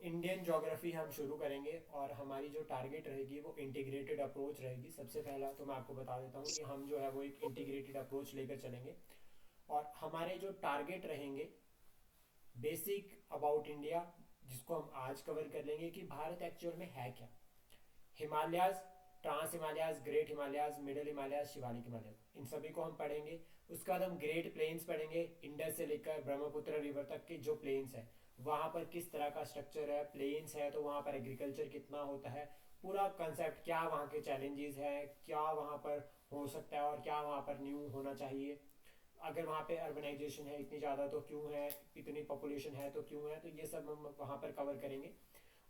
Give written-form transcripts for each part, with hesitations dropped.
Indian geography हम शुरू करेंगे और हमारी जो टारगेट रहेगी वो इंटीग्रेटेड अप्रोच रहेगी। सबसे पहला तो मैं आपको बता देता हूँ कि हम जो है वो एक इंटीग्रेटेड अप्रोच लेकर चलेंगे और हमारे जो टारगेट रहेंगे बेसिक अबाउट इंडिया, जिसको हम आज कवर कर लेंगे कि भारत एक्चुअल में है क्या। Himalayas, trans Himalayas, great Himalayas, middle Himalayas, Shivalik Himalayas, इन सभी को हम पढ़ेंगे। उसके बाद हम ग्रेट प्लेन्स पढ़ेंगे, इंडस से लेकर ब्रह्मपुत्र रिवर तक के जो प्लेन्स है वहाँ पर किस तरह का स्ट्रक्चर है। प्लेन्स है तो वहाँ पर एग्रीकल्चर कितना होता है, पूरा कंसेप्ट क्या वहाँ के चैलेंजेस हैं, क्या वहाँ पर हो सकता है और क्या वहाँ पर न्यू होना चाहिए। अगर वहाँ पे अर्बनाइजेशन है इतनी ज़्यादा तो क्यों है, इतनी पॉपुलेशन है तो क्यों है, तो ये सब हम वहाँ पर कवर करेंगे।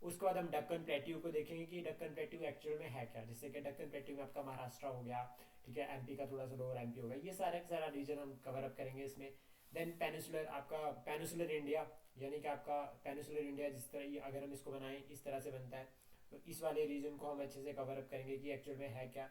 उसके बाद हम डक्कन प्लेट्यू को देखेंगे कि डक्कन प्लेट्यू एक्चुअल में है क्या। जैसे कि डक्कन प्लेट्यू में आपका महाराष्ट्र हो गया, ठीक है, एमपी का थोड़ा सा लोअर एमपी हो गया, ये सारा का सारा रीजन हम कवर अप करेंगे इसमें। देन पेनिसुलर, आपका पेनिसुलर इंडिया, यानी कि आपका पेनिसुलर इंडिया जिस तरह ये अगर हम इसको बनाएं इस तरह से बनता है, तो इस वाले रीजन को हम अच्छे से कवर अप करेंगे कि एक्चुअल में है क्या।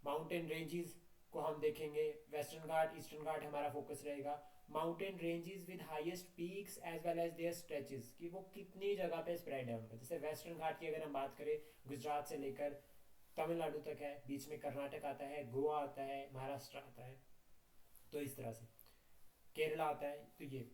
माउंटेन रेंजेस को हम देखेंगे, वेस्टर्न घाट ईस्टर्न घाट हमारा फोकस रहेगा। Mountain ranges with highest peaks as well as their stretches, कि वो कितनी जगह पे स्प्रेड है उनका। जैसे वेस्टर्न घाट की अगर हम बात करें, गुजरात से लेकर तमिलनाडु तक है, बीच में कर्नाटक आता है, गोवा आता है, महाराष्ट्र आता है, तो इस तरह से केरला आता है। तो ये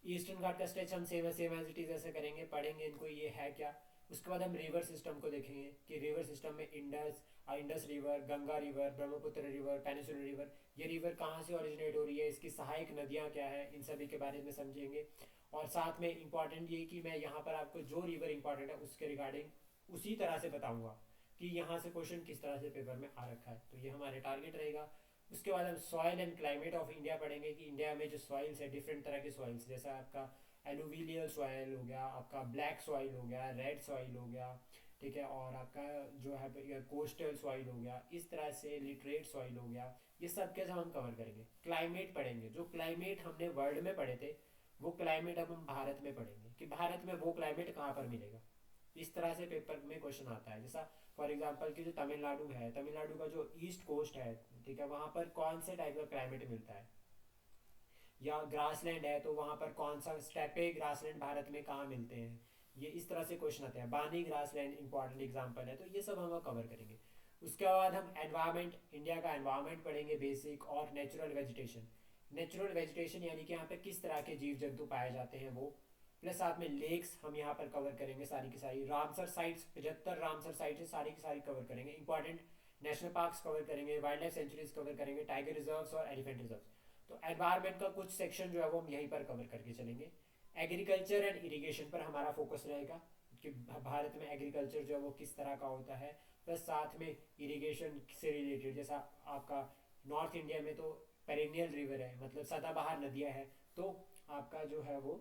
ईस्टर्न घाट का स्ट्रेच हम सेम एज इट इज ऐसे करेंगे, पढ़ेंगे इनको ये है क्या। उसके बाद हम रिवर सिस्टम को देखेंगे कि रिवर सिस्टम में Indus river, Ganga river, Brahmaputra river, peninsular river, ये रिवर कहाँ से ओरिजिनेट हो रही है, इसकी सहायक नदियाँ क्या है, इन सभी के बारे में समझेंगे। और साथ में इंपॉर्टेंट ये कि मैं यहाँ पर आपको जो रिवर इंपॉर्टेंट है उसके रिगार्डिंग उसी तरह से बताऊंगा कि यहाँ से क्वेश्चन किस तरह से पेपर में आ रखा है। तो ये हमारे टारगेट रहेगा। उसके बाद हम soil and climate of India पढ़ेंगे कि इंडिया में जो सॉइल्स है, डिफरेंट तरह के सॉइल्स, जैसा आपका एलुविलियल सॉइल हो गया, आपका ब्लैक सॉइल हो गया, रेड सॉइल हो गया, ठीक है, और आपका जो है कोस्टल सॉइल हो गया, इस तरह से लिटरेट सॉइल हो गया, ये सब के सब हम कवर करेंगे। क्लाइमेट पढ़ेंगे, जो क्लाइमेट हमने वर्ल्ड में पढ़े थे वो क्लाइमेट अब हम भारत में पढ़ेंगे कि भारत में वो क्लाइमेट कहाँ पर मिलेगा। इस तरह से पेपर में क्वेश्चन आता है। जैसा फॉर एग्जांपल कि जो तमिलनाडु है, तमिलनाडु का जो ईस्ट कोस्ट है, ठीक है, वहाँ पर कौन से टाइप का क्लाइमेट मिलता है। या ग्रासलैंड है तो वहाँ पर कौन सा स्टेपे ग्रासलैंड भारत में कहाँ मिलते हैं, ये इस तरह से क्वेश्चन आते हैं। बानी ग्रासलैंड इंपॉर्टेंट एग्जाम्पल है, तो ये सब हम कवर करेंगे। उसके बाद हम एनवायरमेंट, इंडिया का एनवायरमेंट पढ़ेंगे बेसिक, और नेचुरल वेजिटेशन। नेचुरल वेजिटेशन यानी कि यहाँ पे किस तरह के जीव जंतु पाए जाते हैं वो, प्लस साथ में लेक्स हम यहाँ पर कवर करेंगे सारी की सारी। रामसर साइट्स, 75 रामसर साइट है, सारी की सारी कवर करेंगे। इंपॉर्टेंट नेशनल पार्क्स कवर करेंगे, वाइल्ड लाइफ सेंचुरीज कवर करेंगे, टाइगर रिजर्व्स और एलिफेंट रिजर्व्स। तो एनवायरमेंट का कुछ सेक्शन जो है वो हम यहीं पर कवर करके चलेंगे। एग्रीकल्चर एंड इरिगेशन पर हमारा फोकस रहेगा कि भारत में एग्रीकल्चर जो है वो किस तरह का होता है, प्लस साथ में इरिगेशन से रिलेटेड। जैसा आपका नॉर्थ इंडिया में तो पेरेनियल रिवर है, मतलब सदाबहार नदियाँ हैं, तो आपका जो है वो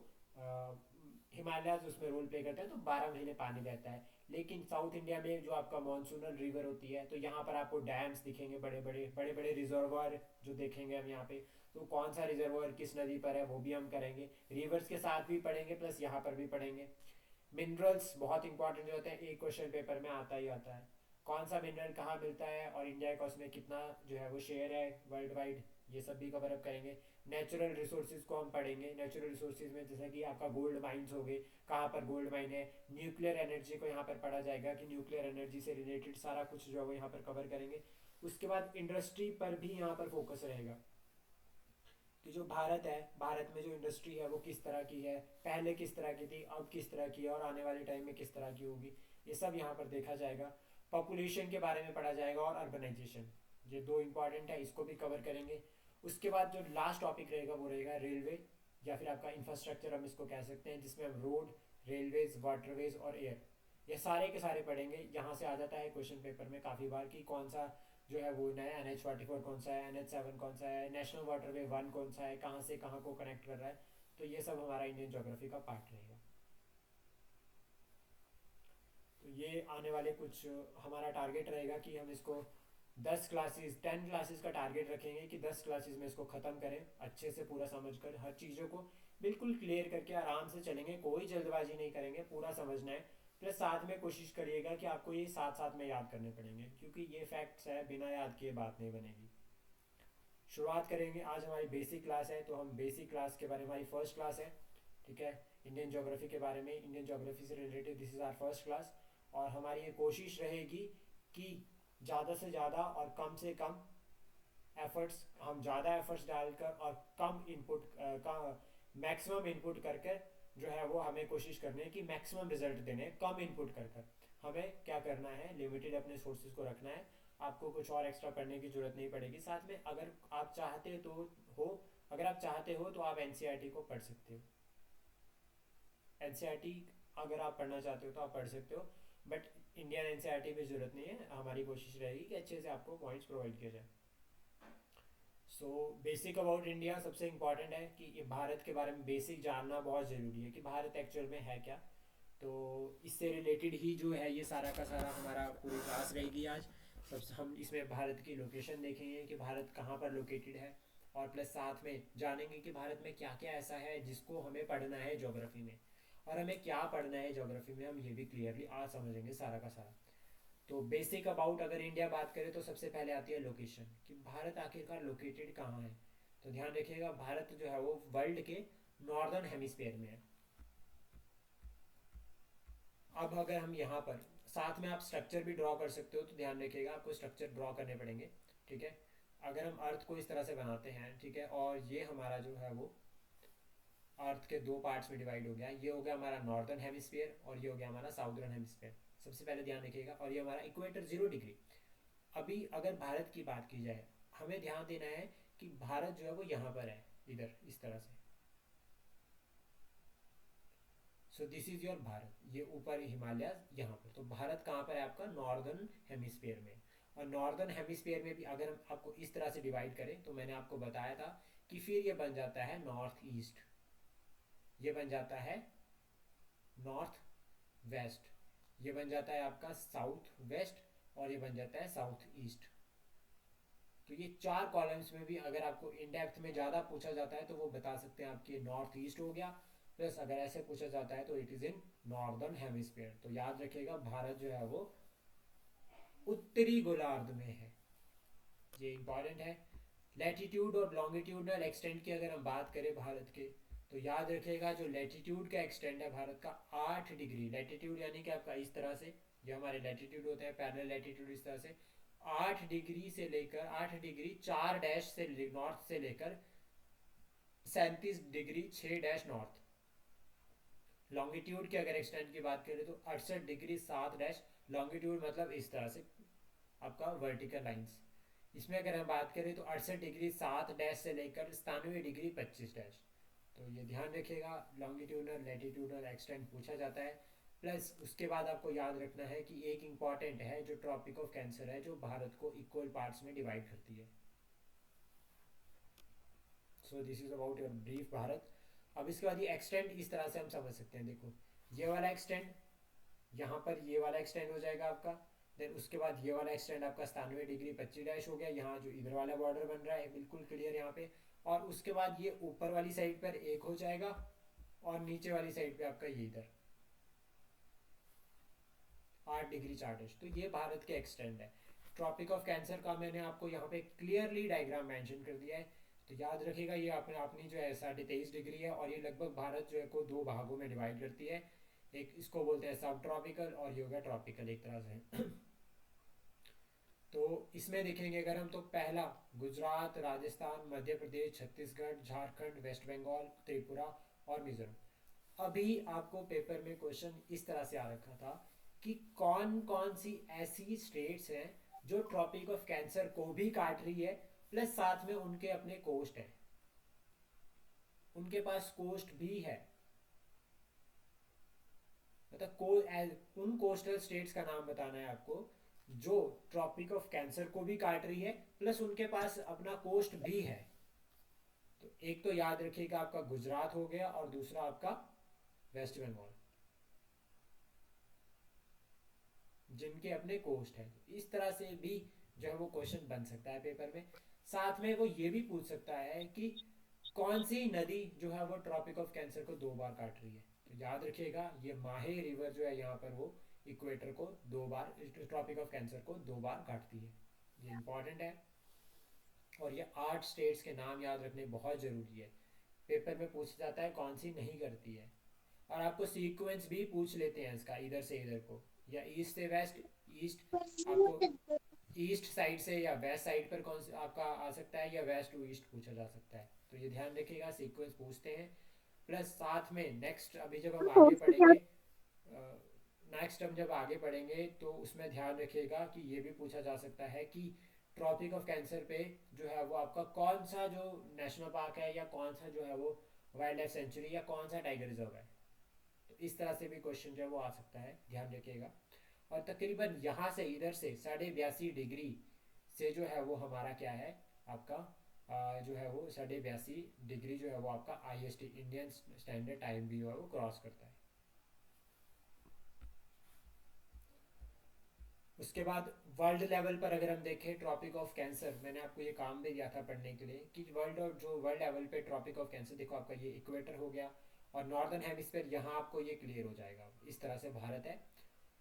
हिमालय उसमें रोल प्ले करते हैं, तो 12 महीने पानी रहता है। लेकिन साउथ इंडिया में जो आपका मानसूनल रिवर होती है, तो यहाँ पर आपको डैम्स दिखेंगे, बड़े बड़े रिजर्वायर जो देखेंगे हम यहाँ पे। तो कौन सा रिजर्वायर किस नदी पर है वो भी हम करेंगे, रिवर्स के साथ भी पढ़ेंगे प्लस यहाँ पर भी पढ़ेंगे। मिनरल्स बहुत इंपॉर्टेंट जो होते हैं, एक क्वेश्चन पेपर में आता ही आता है, कौन सा मिनरल कहाँ मिलता है और इंडिया का उसमें कितना जो है वो शेयर है वर्ल्ड वाइड, ये सब भी कवर अप करेंगे। नेचुरल रिसोर्सेज को हम पढ़ेंगे, नेचुरल रिसोर्सेज में जैसे कि आपका गोल्ड माइंस हो गए, कहाँ पर गोल्ड माइन है। न्यूक्लियर एनर्जी को यहाँ पर पढ़ा जाएगा कि न्यूक्लियर एनर्जी से रिलेटेड सारा कुछ जो है वो यहाँ पर कवर करेंगे। उसके बाद इंडस्ट्री पर भी यहाँ पर फोकस रहेगा कि जो भारत है, भारत में जो इंडस्ट्री है वो किस तरह की है, पहले किस तरह की थी, अब किस तरह की है, और आने वाले टाइम में किस तरह की होगी, ये सब यहाँ पर देखा जाएगा। पॉपुलेशन के बारे में पढ़ा जाएगा और अर्बनाइजेशन, ये दो इंपॉर्टेंट है, इसको भी कवर करेंगे। उसके बाद जो लास्ट टॉपिक रहेगा वो रहेगा रेलवे, या फिर आपका इंफ्रास्ट्रक्चर हम इसको कह सकते हैं, जिसमें हम रोड, रेलवेज, वाटरवेज और एयर, ये सारे के सारे पढ़ेंगे। यहाँ से आ जाता है क्वेश्चन पेपर में काफ़ी बार कि कौन सा जो है वो नया NH44 कौन सा है, NH7 कौन सा है, नेशनल वाटरवे 1 कौन सा है, कहाँ से कहाँ को कनेक्ट कर रहा है। तो ये सब हमारा इंडियन ज्योग्राफी का पार्ट रहेगा। तो ये आने वाले कुछ हमारा टारगेट रहेगा कि हम इसको 10 क्लासेस का टारगेट रखेंगे कि 10 क्लासेस में इसको ख़त्म करें अच्छे से, पूरा समझकर हर चीज़ों को बिल्कुल क्लियर करके आराम से चलेंगे, कोई जल्दबाजी नहीं करेंगे, पूरा समझना है। प्लस साथ में कोशिश करिएगा कि आपको ये साथ साथ में याद करने पड़ेंगे, क्योंकि ये फैक्ट्स है, बिना याद किए बात नहीं बनेगी। शुरुआत करेंगे, आज हमारी बेसिक क्लास है तो हम बेसिक क्लास के बारे में, हमारी फर्स्ट क्लास है, ठीक है। इंडियन ज्योग्राफी के बारे में, इंडियन ज्योग्राफी से related this is our first class. और हमारी ये कोशिश रहेगी कि ज़्यादा से ज़्यादा और कम से कम एफर्ट्स, हम ज़्यादा एफर्ट्स डालकर और कम इनपुट का मैक्सिमम इनपुट करके जो है वो हमें कोशिश करनी है कि मैक्सिमम रिजल्ट देने हैं कम इनपुट कर हमें क्या करना है, लिमिटेड अपने सोर्सेज को रखना है। आपको कुछ और एक्स्ट्रा करने की जरूरत नहीं पड़ेगी। साथ में अगर आप चाहते तो हो अगर आप चाहते हो तो आप एनसीईआरटी को पढ़ सकते हो। एनसीईआरटी अगर आप पढ़ना चाहते हो तो आप पढ़ सकते हो, बट इंडियन एनसीईआरटी में ज़रूरत नहीं है। हमारी कोशिश रहेगी कि अच्छे से आपको पॉइंट्स प्रोवाइड किया जाए। सो बेसिक अबाउट इंडिया सबसे इम्पॉर्टेंट है कि ये भारत के बारे में बेसिक जानना बहुत ज़रूरी है कि भारत एक्चुअल में है क्या। तो इससे रिलेटेड ही जो है ये सारा का सारा हमारा पूरी क्लास रहेगी आज। सबसे हम इसमें भारत की लोकेशन देखेंगे कि भारत कहाँ पर लोकेटेड है, और प्लस साथ में जानेंगे कि भारत में क्या क्या ऐसा है जिसको हमें पढ़ना है ज्योग्राफी में, और हमें क्या पढ़ना है ज्योग्राफी में हम ये भी क्लियरली आज समझेंगे सारा का सारा। तो बेसिक अबाउट अगर इंडिया बात करें तो सबसे पहले आती है लोकेशन, कि भारत आखिरकार लोकेटेड कहाँ है। तो ध्यान रखिएगा, भारत जो है वो वर्ल्ड के नॉर्दर्न हेमिस्फीयर में है। अब अगर हम यहाँ पर साथ में आप स्ट्रक्चर भी ड्रॉ कर सकते हो, तो ध्यान रखिएगा आपको स्ट्रक्चर ड्रॉ करने पड़ेंगे। ठीक है। अगर हम अर्थ को इस तरह से बनाते हैं, ठीक है, और ये हमारा जो है वो अर्थ के दो पार्ट्स में डिवाइड हो गया, ये हो गया हमारा नॉर्दर्न हेमिस्फीयर और ये हो गया हमारा साउदर्न हेमिस्फीयर। सबसे पहले ध्यान रखिएगा, और ये हमारा इक्वेटर 0 डिग्री। अभी अगर भारत की बात की जाए, हमें ध्यान देना है कि भारत जो है वो यहाँ पर है, इधर इस तरह से। सो दिस इज योर भारत, ये ऊपर हिमालय यहाँ पर। तो भारत कहाँ पर है आपका, नॉर्दर्न हेमिस्फीयर में। और नॉर्दर्न हेमिस्फीयर में भी अगर हम आपको इस तरह से डिवाइड करें, तो मैंने आपको बताया था कि फिर ये बन जाता है नॉर्थ ईस्ट, ये बन जाता है नॉर्थ वेस्ट, ये बन जाता है आपका साउथ वेस्ट, और ये बन जाता है साउथ ईस्ट। तो ये चार कॉलम्स में भी अगर आपको इन डेप्थ में ज़्यादा पूछा जाता है तो वो बता सकते हैं आपके नॉर्थ ईस्ट हो गया। प्लस अगर ऐसे पूछा जाता है तो it is in northern hemisphere. तो याद रखिएगा भारत जो है वो उत्तरी गोलार्ध में है, ये इंपॉर्टेंट है। लैटिट्यूड और लॉन्गिट्यूडनल एक्सटेंट की अगर हम बात करें भारत के, तो याद रखिएगा जो लैटिट्यूड का एक्सटेंड है भारत का 8 डिग्री, लैटिट्यूड यानी कि आपका इस तरह से, जो हमारे लैटिट्यूड होते हैं पैरेलल लैटिट्यूड इस तरह से, 8 डिग्री से लेकर 8 डिग्री 4 डैश से नॉर्थ से लेकर 37 डिग्री 6 डैश नॉर्थ। लॉन्गिट्यूड की अगर एक्सटेंड की बात करें तो 68 डिग्री 7 डैश लॉन्गिट्यूड, मतलब इस तरह से आपका वर्टिकल लाइंस। इसमें अगर हम बात करें तो 68 डिग्री 7 डैश से लेकर 97 डिग्री 25 डैश। तो ये ध्यान रखिएगा, लॉन्गिट्यूडनल लैटिट्यूडनल एक्सटेंड पूछा जाता है। प्लस उसके बाद आपको याद रखना है कि एक इंपॉर्टेंट है जो ट्रॉपिक ऑफ कैंसर है, जो भारत को इक्वल पार्ट्स में डिवाइड करती है। सो this is about your brief Bharat. अब इसके बाद ये एक्सटेंड इस तरह से हम समझ सकते हैं, देखो ये वाला एक्सटेंड, यहाँ पर ये वाला एक्सटेंड हो जाएगा आपका। देन उसके बाद ये वाला एक्सटेंड आपका 97 डिग्री 25 डैश हो गया, यहाँ जो इधर वाला बॉर्डर बन रहा है बिल्कुल क्लियर यहाँ पे। और उसके बाद ये ऊपर वाली साइड पर एक हो जाएगा, और नीचे वाली साइड पे आपका ये इधर 8 डिग्री 4 डैश। तो ये भारत के एक्सटेंड है। ट्रॉपिक ऑफ कैंसर का मैंने आपको यहाँ पे क्लियरली डायग्राम मेंशन कर दिया है। तो याद रखिएगा ये अपने अपनी जो है 23.5 डिग्री है, और ये लगभग भारत जो है को दो भागों में डिवाइड करती है। एक इसको बोलते हैं सब ट्रॉपिकल, और ये हो गया ट्रॉपिकल एक तरह से। तो इसमें देखेंगे अगर हम, तो पहला गुजरात, राजस्थान, मध्य प्रदेश, छत्तीसगढ़, झारखंड, वेस्ट बंगाल, त्रिपुरा और मिजोरम। अभी आपको पेपर में क्वेश्चन इस तरह से आ रखा था कि कौन कौन सी ऐसी स्टेट्स हैं जो ट्रॉपिक ऑफ कैंसर को भी काट रही है, प्लस साथ में उनके अपने कोस्ट है, उनके पास कोस्ट भी है। मतलब उन कोस्टल स्टेट्स का नाम बताना है आपको जो ट्रॉपिक ऑफ कैंसर को भी काट रही है, प्लस उनके पास अपना कोस्ट भी है। तो एक तो याद रखिएगा आपका गुजरात हो गया, और दूसरा आपका वेस्ट बंगाल, जिनके अपने कोस्ट है। तो इस तरह से भी जो है वो क्वेश्चन बन सकता है पेपर में। साथ में वो ये भी पूछ सकता है कि कौन सी नदी जो है वो ट्रॉपिक ऑफ कैंसर को 2 बार काट रही है। तो याद रखिएगा ये माहे रिवर जो है यहाँ पर वो इक्वेटर को 2 बार, ट्रॉपिक ऑफ कैंसर को 2 बार काटती है। ये इंपॉर्टेंट है। और ये 8 स्टेट्स के नाम याद रखने बहुत ज़रूरी है। पेपर में पूछ जाता है कौन सी नहीं करती है। और आपको सीक्वेंस भी पूछ लेते हैं इसका, इधर से इधर को, या ईस्ट से वेस्ट, ईस्ट आपको ईस्ट साइड से या वेस्ट साइड पर कौन सा आपका आ सकता है, या वेस्ट टू ईस्ट पूछा जा सकता है। तो ये ध्यान रखिएगा, सीक्वेंस पूछते हैं। प्लस साथ में नेक्स्ट अभी जब हम आगे पढ़ेंगे, नेक्स्ट हम जब आगे बढ़ेंगे तो उसमें ध्यान रखिएगा कि ये भी पूछा जा सकता है कि ट्रॉपिक ऑफ कैंसर पे जो है वो आपका कौन सा जो नेशनल पार्क है, या कौन सा जो है वो वाइल्ड लाइफ सेंचुरी, या कौन सा टाइगर रिजर्व है। तो इस तरह से भी क्वेश्चन जो है वो आ सकता है, ध्यान रखिएगा। और तकरीबन यहाँ से इधर से 82.5 डिग्री से जो है वो हमारा क्या है, आपका जो है वो 82.5 डिग्री जो है वो आपका IST, इंडियन स्टैंडर्ड टाइम भी जो है वो क्रॉस करता है। उसके बाद वर्ल्ड लेवल पर अगर हम देखें ट्रॉपिक ऑफ कैंसर, मैंने आपको ये काम भी दिया था पढ़ने के लिए कि वर्ल्ड, और जो वर्ल्ड लेवल पे ट्रॉपिक ऑफ कैंसर, देखो आपका ये इक्वेटर हो गया, और नॉर्दर्न हेमिस्फीयर यहाँ आपको ये क्लियर हो जाएगा, इस तरह से भारत है।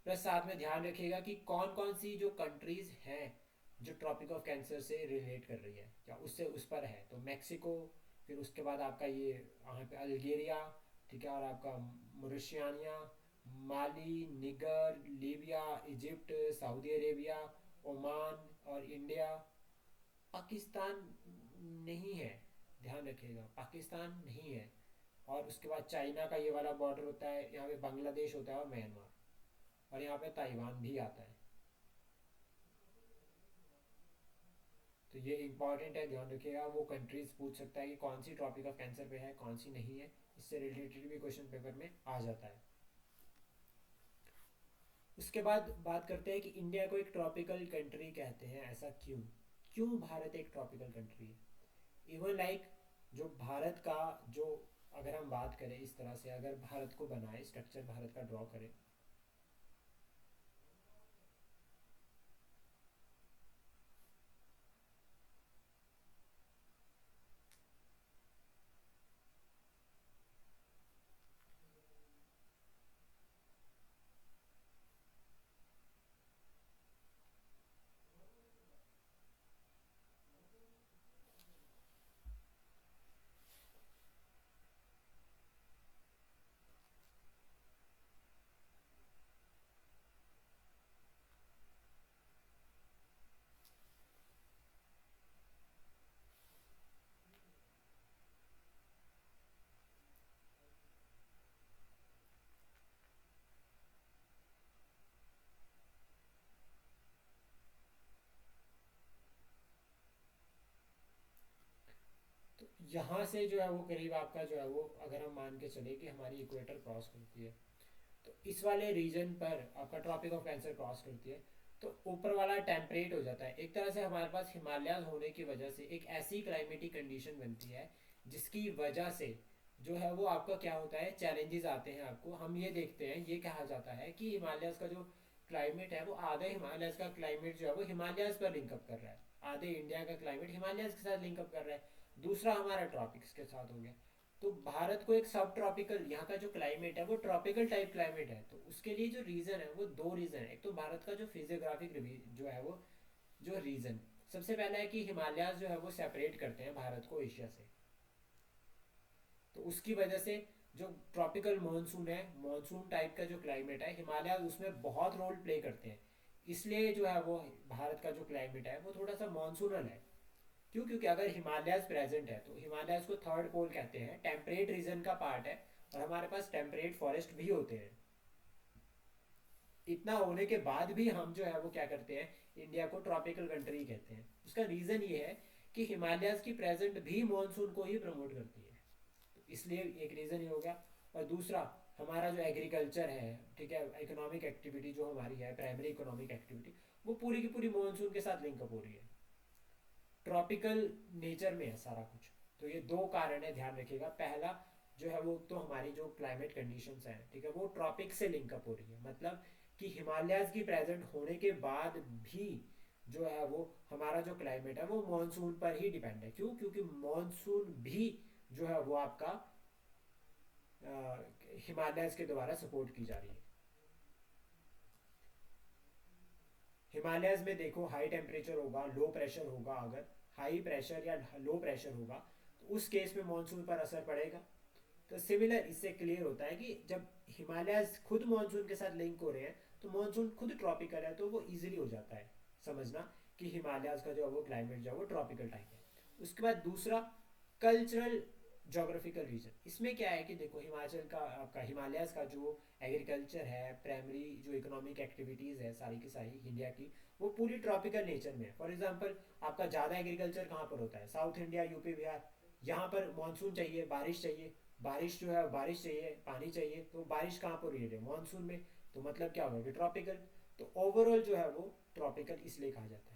प्लस साथ में ध्यान रखिएगा कि कौन कौन सी जो कंट्रीज हैं जो ट्रॉपिक ऑफ कैंसर से रिलेट कर रही है, या उससे उस पर है, तो मैक्सिको, फिर उसके बाद आपका ये यहाँ पे अल्जीरिया, ठीक है, और आपका Mauritania, Mali, Niger, Libya, Egypt, Saudi Arabia, Oman और इंडिया। पाकिस्तान नहीं है, ध्यान रखिएगा, पाकिस्तान नहीं है। और उसके बाद चाइना का ये वाला बॉर्डर होता है, यहाँ पे बांग्लादेश होता है और म्यांमार, और यहाँ पे ताइवान भी आता है। तो ये इंपॉर्टेंट है, ध्यान रखिएगा। वो कंट्रीज पूछ सकता है कि कौन सी ट्रॉपिक ऑफ कैंसर पे है, कौन सी नहीं है, इससे रिलेटेड भी क्वेश्चन पेपर में आ जाता है। उसके बाद बात करते हैं कि इंडिया को एक ट्रॉपिकल कंट्री कहते हैं, ऐसा क्यों, क्यों भारत एक ट्रॉपिकल कंट्री है। इवन लाइक जो भारत का जो, अगर हम बात करें इस तरह से, अगर भारत को बनाए, स्ट्रक्चर भारत का ड्रॉ करें, तो यहाँ से जो है वो करीब आपका जो है वो, अगर हम मान के चले कि हमारी इक्वेटर क्रॉस करती है, तो इस वाले रीजन पर आपका ट्रॉपिक ऑफ कैंसर क्रॉस करती है, तो ऊपर वाला टेम्परेट हो जाता है। एक तरह से हमारे पास हिमालय होने की वजह से एक ऐसी क्लाइमेटिक कंडीशन बनती है जिसकी वजह से जो है वो आपका क्या होता है, चैलेंजेस आते हैं आपको। हम ये देखते हैं, ये कहा जाता है कि हिमालय का जो क्लाइमेट है वो आधे हिमालय का क्लाइमेट जो है वो हिमालय पर लिंकअप कर रहा है, आधे इंडिया का क्लाइमेट हिमालय के साथ लिंकअप कर रहा है, दूसरा हमारा ट्रॉपिक्स के साथ हो गया। तो भारत को एक सब ट्रॉपिकल, यहाँ का जो क्लाइमेट है वो ट्रॉपिकल टाइप क्लाइमेट है। तो उसके लिए जो रीज़न है वो दो रीज़न है। एक तो भारत का जो फिजियोग्राफिक जो है वो जो रीज़न, सबसे पहला है कि हिमालय जो है वो सेपरेट करते हैं भारत को एशिया से। तो उसकी वजह से जो ट्रॉपिकल मानसून है, मानसून टाइप का जो क्लाइमेट है, हिमालय उसमें बहुत रोल प्ले करते हैं। इसलिए जो है वो भारत का जो क्लाइमेट है वो थोड़ा सा मानसूनल है। क्यों, क्योंकि अगर हिमालय प्रेजेंट है, तो हिमालय को थर्ड पोल कहते हैं, टेम्परेट रीजन का पार्ट है, और हमारे पास टेम्परेट फॉरेस्ट भी होते हैं। इतना होने के बाद भी हम जो है वो क्या करते हैं, इंडिया को ट्रॉपिकल कंट्री कहते हैं। उसका रीजन ये है कि हिमालय की प्रेजेंट भी मानसून को ही प्रमोट करती है। तो इसलिए एक रीजन ये हो गया। और दूसरा, हमारा जो एग्रीकल्चर है, ठीक है, इकोनॉमिक एक्टिविटी जो हमारी है, प्राइमरी इकोनॉमिक एक्टिविटी, वो पूरी की पूरी मानसून के साथ लिंकअप हो रही है, ट्रॉपिकल नेचर में है सारा कुछ। तो ये दो कारण है, ध्यान रखिएगा। पहला जो है वो, तो हमारी जो क्लाइमेट कंडीशंस हैं, ठीक है, वो ट्रॉपिक से लिंकअप हो रही है, मतलब कि हिमालयाज की प्रेजेंट होने के बाद भी जो है वो हमारा जो क्लाइमेट है वो मानसून पर ही डिपेंड है। क्यों, क्योंकि मानसून भी जो है वो आपका हिमालयस के द्वारा सपोर्ट की जा रही है। हिमालयस में देखो हाई टेम्परेचर होगा, लो प्रेशर होगा, अगर हाई प्रेशर या लो प्रेशर होगा, तो उस केस में मानसून पर असर पड़ेगा। तो सिमिलर इससे क्लियर होता है कि जब हिमालयस खुद मानसून के साथ लिंक हो रहे हैं तो मानसून खुद ट्रॉपिकल है, तो वो इजीली हो जाता है समझना कि हिमालयस का जो है वो क्लाइमेट जो है वो ट्रॉपिकल टाइप है। उसके बाद दूसरा, कल्चरल जोग्राफिकल रीजन। इसमें क्या है कि देखो हिमाचल का आपका हिमालयस का जो एग्रीकल्चर है, प्राइमरी जो इकोनॉमिक एक्टिविटीज़ है सारी की सारी इंडिया की, वो पूरी ट्रॉपिकल नेचर में है। फॉर एग्जांपल आपका ज़्यादा एग्रीकल्चर कहाँ पर होता है? South India, UP Bihar. यहाँ पर मानसून चाहिए, बारिश चाहिए, बारिश जो है बारिश चाहिए, पानी चाहिए, तो बारिश कहाँ पर हुई है? मानसून में। तो मतलब क्या होगा कि ट्रॉपिकल। तो ओवरऑल जो है वो ट्रॉपिकल इसलिए कहा जाता है।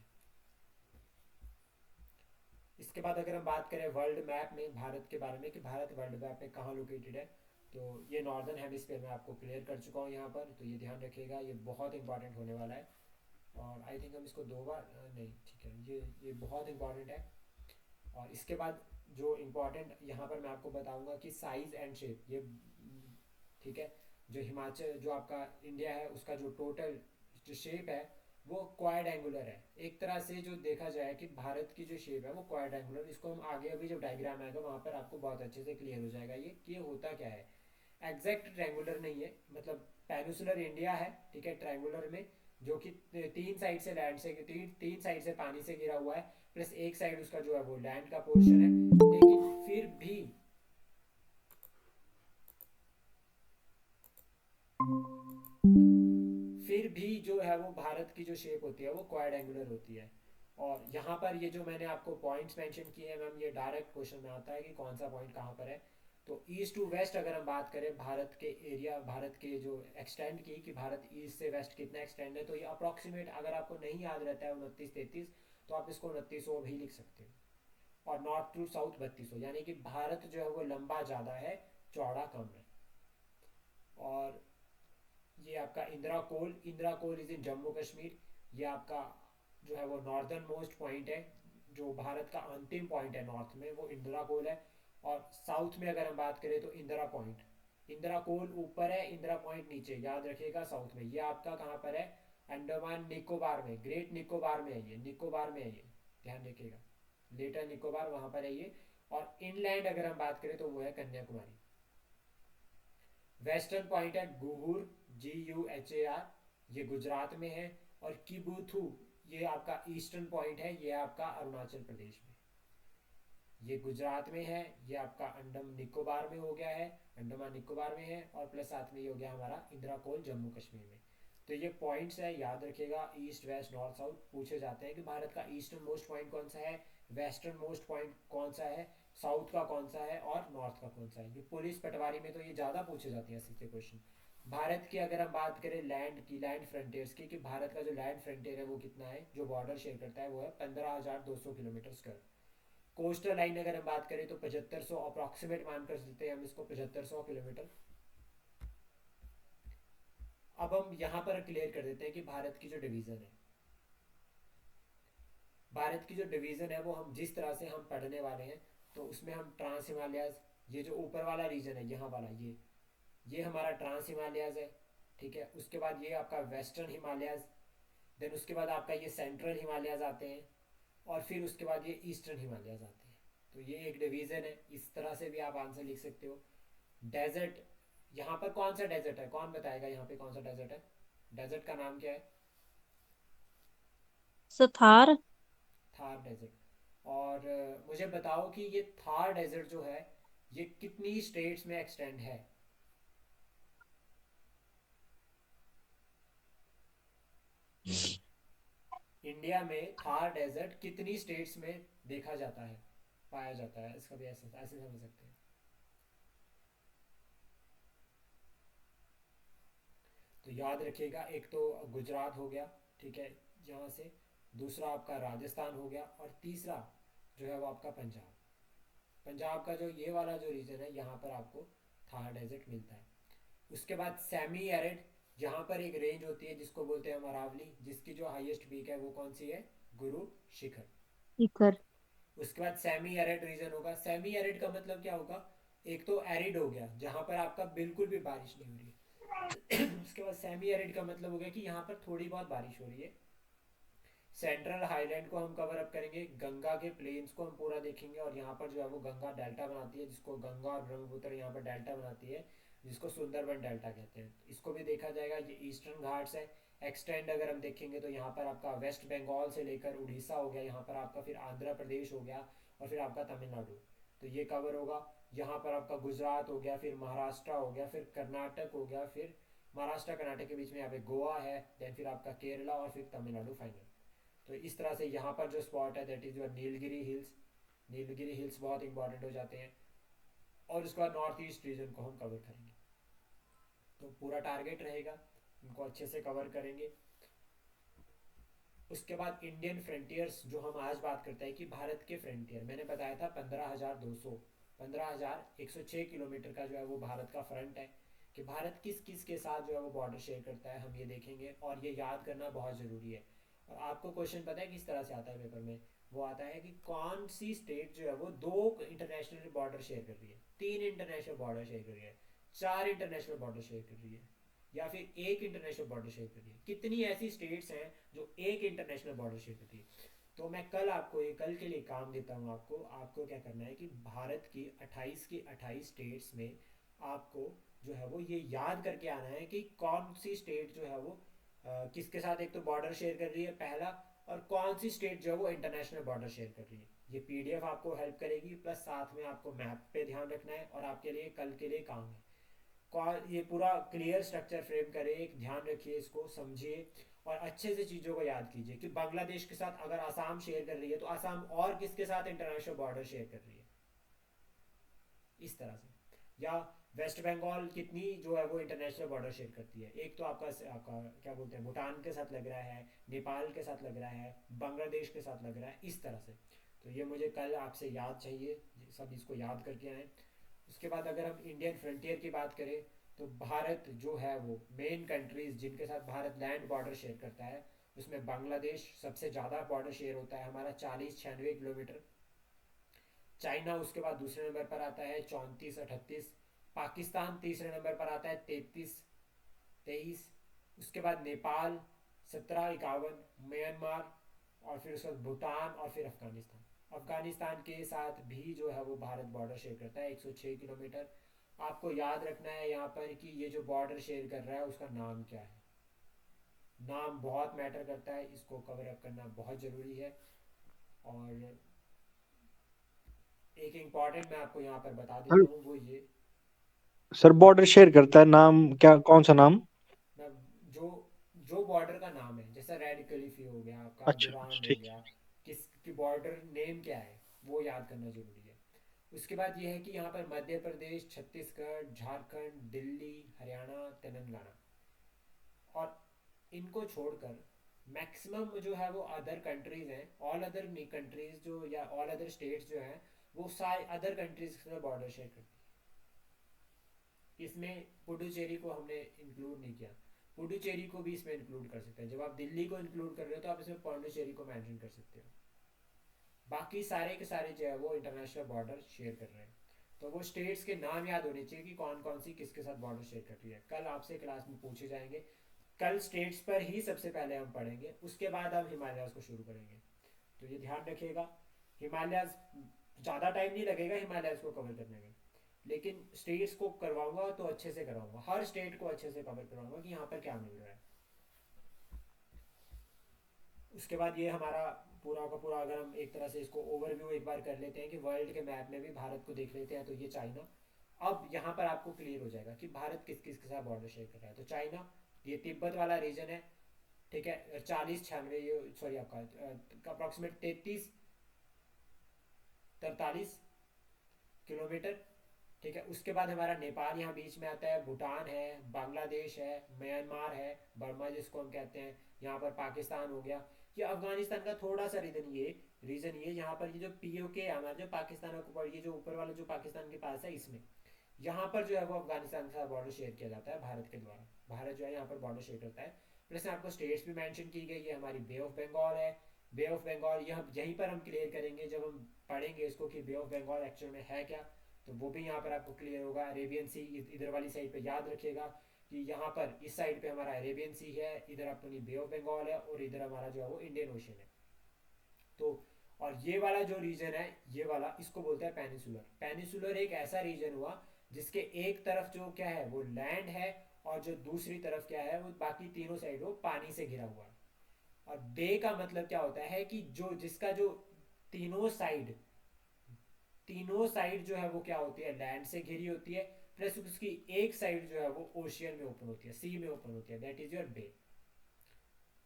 इसके बाद अगर हम बात करें वर्ल्ड मैप में भारत के बारे में कि भारत वर्ल्ड मैप में कहाँ लोकेटेड है, तो ये नॉर्दर्न हेमिस्फीयर में आपको क्लियर कर चुका हूँ यहाँ पर, तो ये ध्यान रखिएगा, ये बहुत इंपॉर्टेंट होने वाला है। और आई थिंक हम इसको दो बार नहीं, ठीक है, ये बहुत इंपॉर्टेंट है। और इसके बाद जो इम्पोर्टेंट यहाँ पर मैं आपको बताऊंगा कि साइज एंड शेप, ये ठीक है, जो हिमाचल जो आपका इंडिया है उसका जो टोटल जो शेप है वो क्वाड एंगुलर है। एक तरह से जो देखा जाए कि भारत की जो शेप है वो क्वाड एंगुलर, इसको हम आगे अभी जब डायग्राम आएगा वहाँ पर आपको बहुत अच्छे से क्लियर हो जाएगा ये कि ये होता क्या है। एग्जैक्ट ट्रायंगुलर नहीं है, मतलब पेनिसुलर इंडिया है, ठीक है, ट्रायंगुलर में, जो कि तीन साइड से लैंड से तीन साइड से पानी से घिरा हुआ है, प्लस एक साइड उसका जो है वो लैंड का पोर्शन है, लेकिन फिर भी जो है वो भारत की जो शेप होती है वो क्वाड एंगुलर होती है। और यहाँ पर ये जो मैंने आपको पॉइंट्स मेंशन किए हैं मैम, ये डायरेक्ट क्वेश्चन में आता है कि कौन सा पॉइंट कहाँ पर है। तो ईस्ट टू वेस्ट अगर हम बात करें भारत के एरिया, भारत के जो एक्सटेंड की कि भारत ईस्ट से वेस्ट कितना एक्सटेंड है, तो ये अप्रॉक्सीमेट अगर आपको नहीं याद रहता है 29-33, तो आप इसको 2900 भी लिख सकते हो। और नॉर्थ टू साउथ 3200, यानी कि भारत जो है वो लंबा ज़्यादा है, चौड़ा कम है। और ये आपका Indira col is in Jammu Kashmir. ये आपका जो है वो नॉर्दर्न मोस्ट पॉइंट है, जो भारत का अंतिम पॉइंट है नॉर्थ में, वो इंदिरा कोल है। और साउथ में अगर हम बात करें तो इंदिरा पॉइंट, इंदिरा कोल ऊपर है, इंदिरा पॉइंट नीचे, याद रखिएगा साउथ में। ये आपका कहाँ पर है? अंडमान निकोबार में, ग्रेट निकोबार में है ये, निकोबार में है ये, ध्यान रखिएगा, लेटर निकोबार वहां पर है ये। और इनलैंड अगर हम बात करें तो वो है कन्याकुमारी। वेस्टर्न पॉइंट है गुहुर, GUHAR, ये गुजरात में है। और किबुथु, ये आपका ईस्टर्न पॉइंट है, ये आपका अरुणाचल प्रदेश में, ये गुजरात में है। ये आपका अंडमान निकोबार में हो गया है, अंडमान निकोबार में है, और प्लस साथ में ये हो गया हमारा इंदिरा कोल जम्मू कश्मीर में। तो ये पॉइंट्स है, याद रखिएगा, ईस्ट वेस्ट नॉर्थ साउथ पूछे जाते हैं कि भारत का ईस्टर्न मोस्ट पॉइंट कौन सा है, वेस्टर्न मोस्ट पॉइंट कौन सा है, साउथ का कौन सा है, और नॉर्थ का कौन सा है। ये पुलिस पटवारी में तो ये ज़्यादा पूछे जाते हैं ऐसे क्वेश्चन। भारत की अगर हम बात करें लैंड की, लैंड फ्रंटियर्स की, कि भारत का जो लैंड फ्रंटियर है वो कितना है, जो बॉर्डर शेयर करता है, वो है 15,200 किलोमीटर स्क्वायर। कोस्टल लाइन अगर हम बात करें तो 7500, अप्रॉक्सीमेट मानकर चलते हैं हम इसको 7500 किलोमीटर। अब हम यहाँ पर क्लियर कर देते हैं कि भारत की जो डिवीजन है, भारत की जो डिवीजन है वो हम जिस तरह से हम पढ़ने वाले हैं, तो उसमें हम ट्रांस हिमालयाज, ये जो ऊपर वाला रीजन है यहाँ वाला, ये हमारा ट्रांस हिमालयाज है, ठीक है। उसके बाद ये आपका वेस्टर्न हिमालयाज, देन उसके बाद आपका ये सेंट्रल हिमालयाज आते हैं, और फिर उसके बाद ये ईस्टर्न हिमालयाज आते हैं। तो ये एक डिवीजन है, इस तरह से भी आप आंसर लिख सकते हो। डेजर्ट, यहाँ पर कौन सा डेजर्ट है, कौन बताएगा यहाँ पे कौन सा डेजर्ट है? डेजर्ट का नाम क्या है? सथार। थार डेजर्ट। और मुझे बताओ कि ये थार डेजर्ट जो है ये कितनी स्टेट्स में एक्सटेंड है? इंडिया में थार डेजर्ट कितनी स्टेट्स में देखा जाता है, पाया जाता है? इसका भी ऐसे ऐसे समझ सकते हैं। तो याद रखिएगा, एक तो गुजरात हो गया, ठीक है, यहाँ से, दूसरा आपका राजस्थान हो गया, और तीसरा जो है वो आपका पंजाब। पंजाब का जो ये वाला जो रीजन है यहाँ पर आपको थार डेजर्ट मिलता है। उसके बाद सेमी एरिड, यहाँ पर एक रेंज होती है जिसको बोलते हैं हम अरावली, जिसकी जो हाईएस्ट पीक है वो कौन सी है? गुरु शिखर। शिखर। उसके बाद सेमी एरिड रीजन होगा। सेमी एरिड का मतलब क्या होगा? एक तो एरिड हो गया जहाँ पर आपका बिल्कुल भी बारिश नहीं हो रही है। उसके बाद सेमी एरिड का मतलब हो गया कि यहाँ पर थोड़ी बहुत बारिश हो रही है। सेंट्रल हाईलैंड को हम कवर अप करेंगे, गंगा के प्लेन्स को हम पूरा देखेंगे, और यहाँ पर जो है वो गंगा डेल्टा बनाती है, जिसको गंगा और ब्रह्मपुत्र यहाँ पर डेल्टा बनाती है, जिसको सुंदरबन डेल्टा कहते हैं, इसको भी देखा जाएगा। ये ईस्टर्न घाट्स है। एक्सटेंड अगर हम देखेंगे तो यहाँ पर आपका वेस्ट बंगाल से लेकर उड़ीसा हो गया, यहाँ पर आपका फिर आंध्र प्रदेश हो गया, और फिर आपका तमिलनाडु, तो ये कवर होगा। यहाँ पर आपका गुजरात हो गया, फिर महाराष्ट्र हो गया, फिर कर्नाटक हो गया, फिर महाराष्ट्र कर्नाटक के बीच में यहाँ पे गोवा है, देन फिर आपका केरला, और फिर तमिलनाडु फाइनल। तो इस तरह से यहाँ पर जो स्पॉट है that is your Nilgiri hills. Nilgiri hills बहुत इंपॉर्टेंट हो जाते हैं, और उसके बाद नॉर्थ ईस्ट रीजन को हम कवर करेंगे। तो पूरा टारगेट रहेगा, इनको अच्छे से कवर करेंगे। उसके बाद इंडियन फ्रंटियर्स जो हम आज बात करते हैं कि भारत के फ्रंटियर, मैंने बताया था 15,200, 15,106 किलोमीटर का जो है वो भारत का फ्रंट है, कि भारत किस किस के साथ जो है वो बॉर्डर शेयर करता है, हम ये देखेंगे, और ये याद करना बहुत ज़रूरी है। और आपको क्वेश्चन पता है किस तरह से आता है पेपर में? वो आता है कि कौन सी स्टेट जो है वो दो इंटरनेशनल बॉर्डर शेयर कर रही है, तीन इंटरनेशनल बॉर्डर शेयर कर रही है, चार इंटरनेशनल बॉर्डर शेयर कर रही है, या फिर एक इंटरनेशनल बॉर्डर शेयर कर रही है। कितनी ऐसी स्टेट्स हैं जो एक इंटरनेशनल बॉर्डर शेयर करती है? तो मैं कल आपको ये कल के लिए काम देता हूँ। आपको आपको क्या करना है कि भारत की 28 की 28 स्टेट्स में आपको जो है वो ये याद करके आना है कि कौन सी स्टेट जो है वो किसके साथ एक तो बॉर्डर शेयर कर रही है पहला, और कौन सी स्टेट जो है वो इंटरनेशनल बॉर्डर शेयर कर रही है। ये पीडीएफ आपको हेल्प करेगी, प्लस साथ में आपको मैप पे ध्यान रखना है, और आपके लिए कल के लिए काम है। ये पूरा क्लियर स्ट्रक्चर फ्रेम करें, एक ध्यान रखिए, इसको समझिए, और अच्छे से चीज़ों को याद कीजिए कि बांग्लादेश के साथ अगर आसाम शेयर कर रही है तो आसाम और किसके साथ इंटरनेशनल बॉर्डर शेयर कर रही है, इस तरह से। या वेस्ट बंगाल कितनी जो है वो इंटरनेशनल बॉर्डर शेयर करती है, एक तो आपका क्या बोलते हैं, भूटान के साथ लग रहा है, नेपाल के साथ लग रहा है, बांग्लादेश के साथ लग रहा है, इस तरह से। तो ये मुझे कल आपसे याद चाहिए, सब इसको याद करके आए। उसके बाद अगर हम इंडियन फ्रंटियर की बात करें, तो भारत जो है वो मेन कंट्रीज जिनके साथ भारत लैंड बॉर्डर शेयर करता है, उसमें बांग्लादेश सबसे ज़्यादा बॉर्डर शेयर होता है हमारा, 40-96 किलोमीटर। चाइना उसके बाद दूसरे नंबर पर आता है, 34-38। पाकिस्तान तीसरे नंबर पर आता है, 33-23। उसके बाद नेपाल 17-51। म्यांमार, और फिर उसके बाद भूटान, और फिर अफगानिस्तान। अफगानिस्तान के साथ भी जो है वो भारत बॉर्डर शेयर करता है, 106 किलोमीटर। आपको याद रखना है यहाँ पर कि ये जो बॉर्डर शेयर कर रहा है उसका नाम क्या है। नाम बहुत मैटर करता है, इसको कवर अप करना बहुत ज़रूरी है। और एक इम्पॉर्टेंट मैं आपको यहाँ पर बता सर देता हूँ, वो ये। सर बॉर्डर शेयर करता है, नाम क्या, कौन सा नाम? मैं जो जो बॉर्डर का नाम है, जैसे रेड क्लिफ हो गया, आपका अच्छा अच्छा, दुरान हो ठीक गया, किस की बॉर्डर नेम क्या है, वो याद करना जरूरी है। उसके बाद ये है कि यहाँ पर मध्य प्रदेश, छत्तीसगढ़, झारखंड, दिल्ली, हरियाणा, तेलंगाना, और इनको छोड़कर मैक्सिमम जो है वो अदर कंट्रीज हैं, ऑल अदर कंट्रीज जो, या ऑल अदर स्टेट्स जो हैं, वो सारे अदर कंट्रीज के साथ बॉर्डर शेयर करती है। इसमें पुडुचेरी को हमने इंक्लूड नहीं किया, पुडुचेरी को भी इसमें इंक्लूड कर सकते हैं। जब आप दिल्ली को इंक्लूड कर रहे हो तो आप इसमें पौंडुचेरी को मेंशन कर सकते हो। बाकी सारे के सारे जो है वो इंटरनेशनल बॉर्डर शेयर कर रहे हैं। तो वो स्टेट्स के नाम याद होने चाहिए कि कौन कौन सी किसके साथ बॉर्डर शेयर कर रही है, कल आपसे क्लास में पूछे जाएंगे। कल स्टेट्स पर ही सबसे पहले हम पढ़ेंगे, उसके बाद हम हिमालयाज को शुरू करेंगे। तो ये ध्यान रखिएगा, हिमालयाज ज़्यादा टाइम नहीं लगेगा हिमालयाज को कवर करने में, लेकिन स्टेट्स को करवाऊंगा तो अच्छे से करवाऊंगा, हर स्टेट को अच्छे से कवर करवाऊंगा कि यहाँ पर क्या मिल रहा है। उसके बाद ये हमारा पूरा का पूरा, अगर हम एक तरह से इसको ओवरव्यू एक बार कर लेते हैं कि वर्ल्ड के मैप में भी भारत को देख लेते हैं, तो ये चाइना। अब यहाँ पर आपको क्लियर हो जाएगा कि भारत किस किस के साथ बॉर्डर शेयर कर रहा है। तो चाइना, ये तिब्बत वाला रीजन है, ठीक है, 40-96, ये सॉरी आपका अप्रॉक्सीमेट 33-43 किलोमीटर, ठीक है। उसके बाद हमारा नेपाल यहाँ बीच में आता है, भूटान है, बांग्लादेश है, म्यांमार है, बर्मा जिसको हम कहते हैं, यहाँ पर पाकिस्तान हो गया। ये अफगानिस्तान का थोड़ा सा रीजन ये यहाँ पर, ये जो पीओके हमारा जो पाकिस्तान को, ये जो ऊपर वाला जो पाकिस्तान के पास है, इसमें यहाँ पर जो है वो अफगानिस्तान के साथ बॉर्डर शेयर किया जाता है भारत के द्वारा। भारत जो है यहाँ पर बॉर्डर शेयर करता है। प्लस आपको स्टेट्स भी मेंशन की गई है, हमारी बे ऑफ बंगाल है। बे ऑफ बंगाल यह यहीं पर हम क्लियर करेंगे जब हम पढ़ेंगे इसको कि बे ऑफ बंगाल एक्चुअल में है क्या। तो वो भी यहाँ पर आपको क्लियर होगा। अरेबियन सी इधर वाली साइड पे याद रखिएगा कि यहाँ पर इस साइड पे हमारा अरेबियन सी है, इधर अपनी बे ऑफ बंगाल है, और इधर हमारा जो है वो इंडियन ओशन है। तो और ये वाला जो रीजन है, ये वाला इसको बोलते हैं पेनिसुलर। पेनिसुलर एक ऐसा रीजन हुआ जिसके एक तरफ जो क्या है वो लैंड है, और जो दूसरी तरफ क्या है वो बाकी तीनों साइड वो पानी से घिरा हुआ है। और बे का मतलब क्या होता है कि जो जिसका जो तीनों साइड तीनों साइड जो है वो क्या होती है, लैंड से घिरी होती है, प्लस उसकी एक साइड जो है वो ओशियन में ओपन होती है, सी में ओपन होती है, दैट इज योर बे।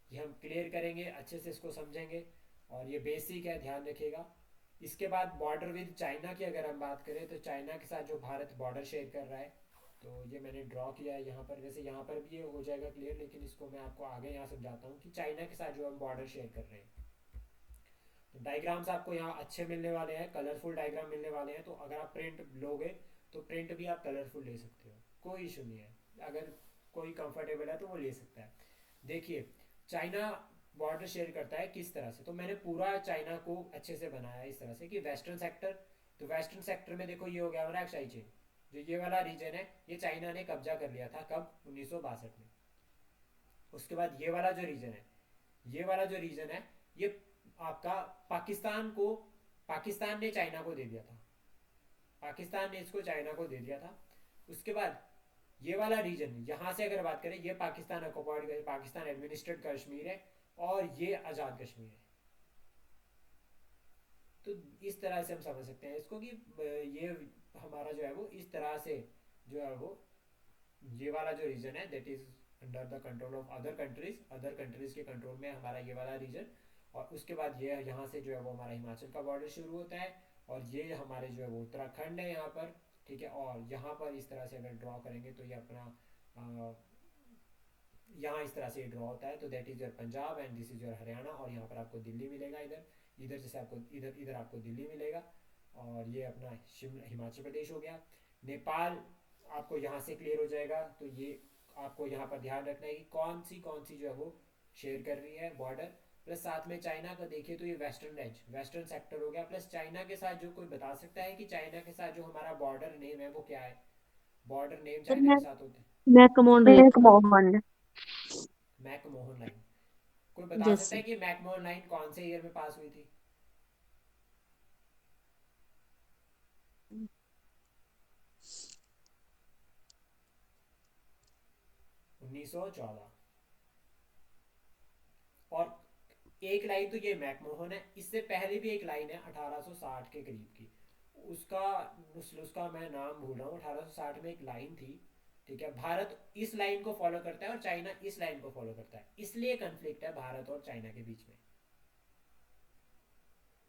ये हम क्लियर करेंगे, अच्छे से इसको समझेंगे, और ये बेसिक है, ध्यान रखिएगा। इसके बाद बॉर्डर विद चाइना की अगर हम बात करें, तो चाइना के साथ जो भारत बॉर्डर शेयर कर रहा है, तो ये मैंने ड्रॉ किया है यहाँ पर। वैसे यहाँ पर भी ये हो जाएगा क्लियर, लेकिन इसको मैं आपको आगे यहाँ समझाता हूँ कि चाइना के साथ जो हम बॉर्डर शेयर कर रहे हैं। तो डायग्राम्स आपको यहाँ अच्छे मिलने वाले हैं, कलरफुल डायग्राम मिलने वाले हैं। तो अगर आप प्रिंट लोगे तो प्रिंट भी आप कलरफुल ले सकते हो, कोई इशू नहीं है। अगर कोई कंफर्टेबल है तो वो ले सकता है। देखिए, चाइना बॉर्डर शेयर करता है किस तरह से, तो मैंने पूरा चाइना को अच्छे से बनाया है इस तरह से कि वेस्टर्न सेक्टर, तो वेस्टर्न सेक्टर में देखो ये हो गया हमारा एक्साई चेन। जो ये वाला रीजन है ये चाइना ने कब्जा कर लिया था, कब, 1962 में। उसके बाद ये वाला जो रीजन है, ये वाला जो रीजन है, ये आपका पाकिस्तान को, पाकिस्तान ने चाइना को दे दिया था, पाकिस्तान ने इसको चाइना को दे दिया था। उसके बाद ये वाला रीजन, यहां से अगर बात करें, ये पाकिस्तान ऑक्युपाइड, पाकिस्तान एडमिनिस्ट्रेट कश्मीर है, और ये आज़ाद कश्मीर है। तो इस तरह से हम समझ सकते हैं इसको कि ये हमारा जो है वो इस तरह से जो है वो, ये वाला जो रीजन है that is under the control of other countries, other countries के कंट्रोल में हमारा ये वाला रीजन। और उसके बाद ये यहाँ से जो है वो हमारा हिमाचल का बॉर्डर शुरू होता है, और ये हमारे जो है वो उत्तराखंड है यहाँ पर, ठीक है। और यहाँ पर इस तरह से अगर ड्रॉ करेंगे तो ये अपना यहाँ इस तरह से ड्रॉ होता है, तो that is your Punjab and this is your Haryana, और यहाँ पर आपको दिल्ली मिलेगा, इधर इधर जैसे आपको इधर इधर आपको दिल्ली मिलेगा। और ये अपना शिमला हिमाचल प्रदेश हो गया। नेपाल आपको यहाँ से क्लियर हो जाएगा। तो ये आपको यहाँ पर ध्यान रखना है कि कौन सी जो है वो शेयर कर रही है बॉर्डर। प्लस साथ में चाइना का देखिए तो ये वेस्टर्न एज, वेस्टर्न सेक्टर हो गया। प्लस चाइना के साथ जो कोई बता सकता है कि चाइना के साथ जो हमारा बॉर्डर नेम है वो क्या है, बॉर्डर नेम सर चाइना मैं के साथ होते हैं। मैकमोहन एक रेखा। मोहन। मैकमोहन लाइन, कोई बता यस सकता सर। है कि मैकमोहन लाइन कौन से ईयर में पास हुई थी? 1914। और एक लाइन तो ये मैकमोहन है, इससे पहले भी एक लाइन है 1860 के करीब की, उसका उसका मैं नाम भूल रहा हूँ। 1860 में एक लाइन थी, ठीक है। भारत इस लाइन को फॉलो करता है और चाइना इस लाइन को फॉलो करता है, इसलिए कंफ्लिक्ट है भारत और चाइना के बीच में।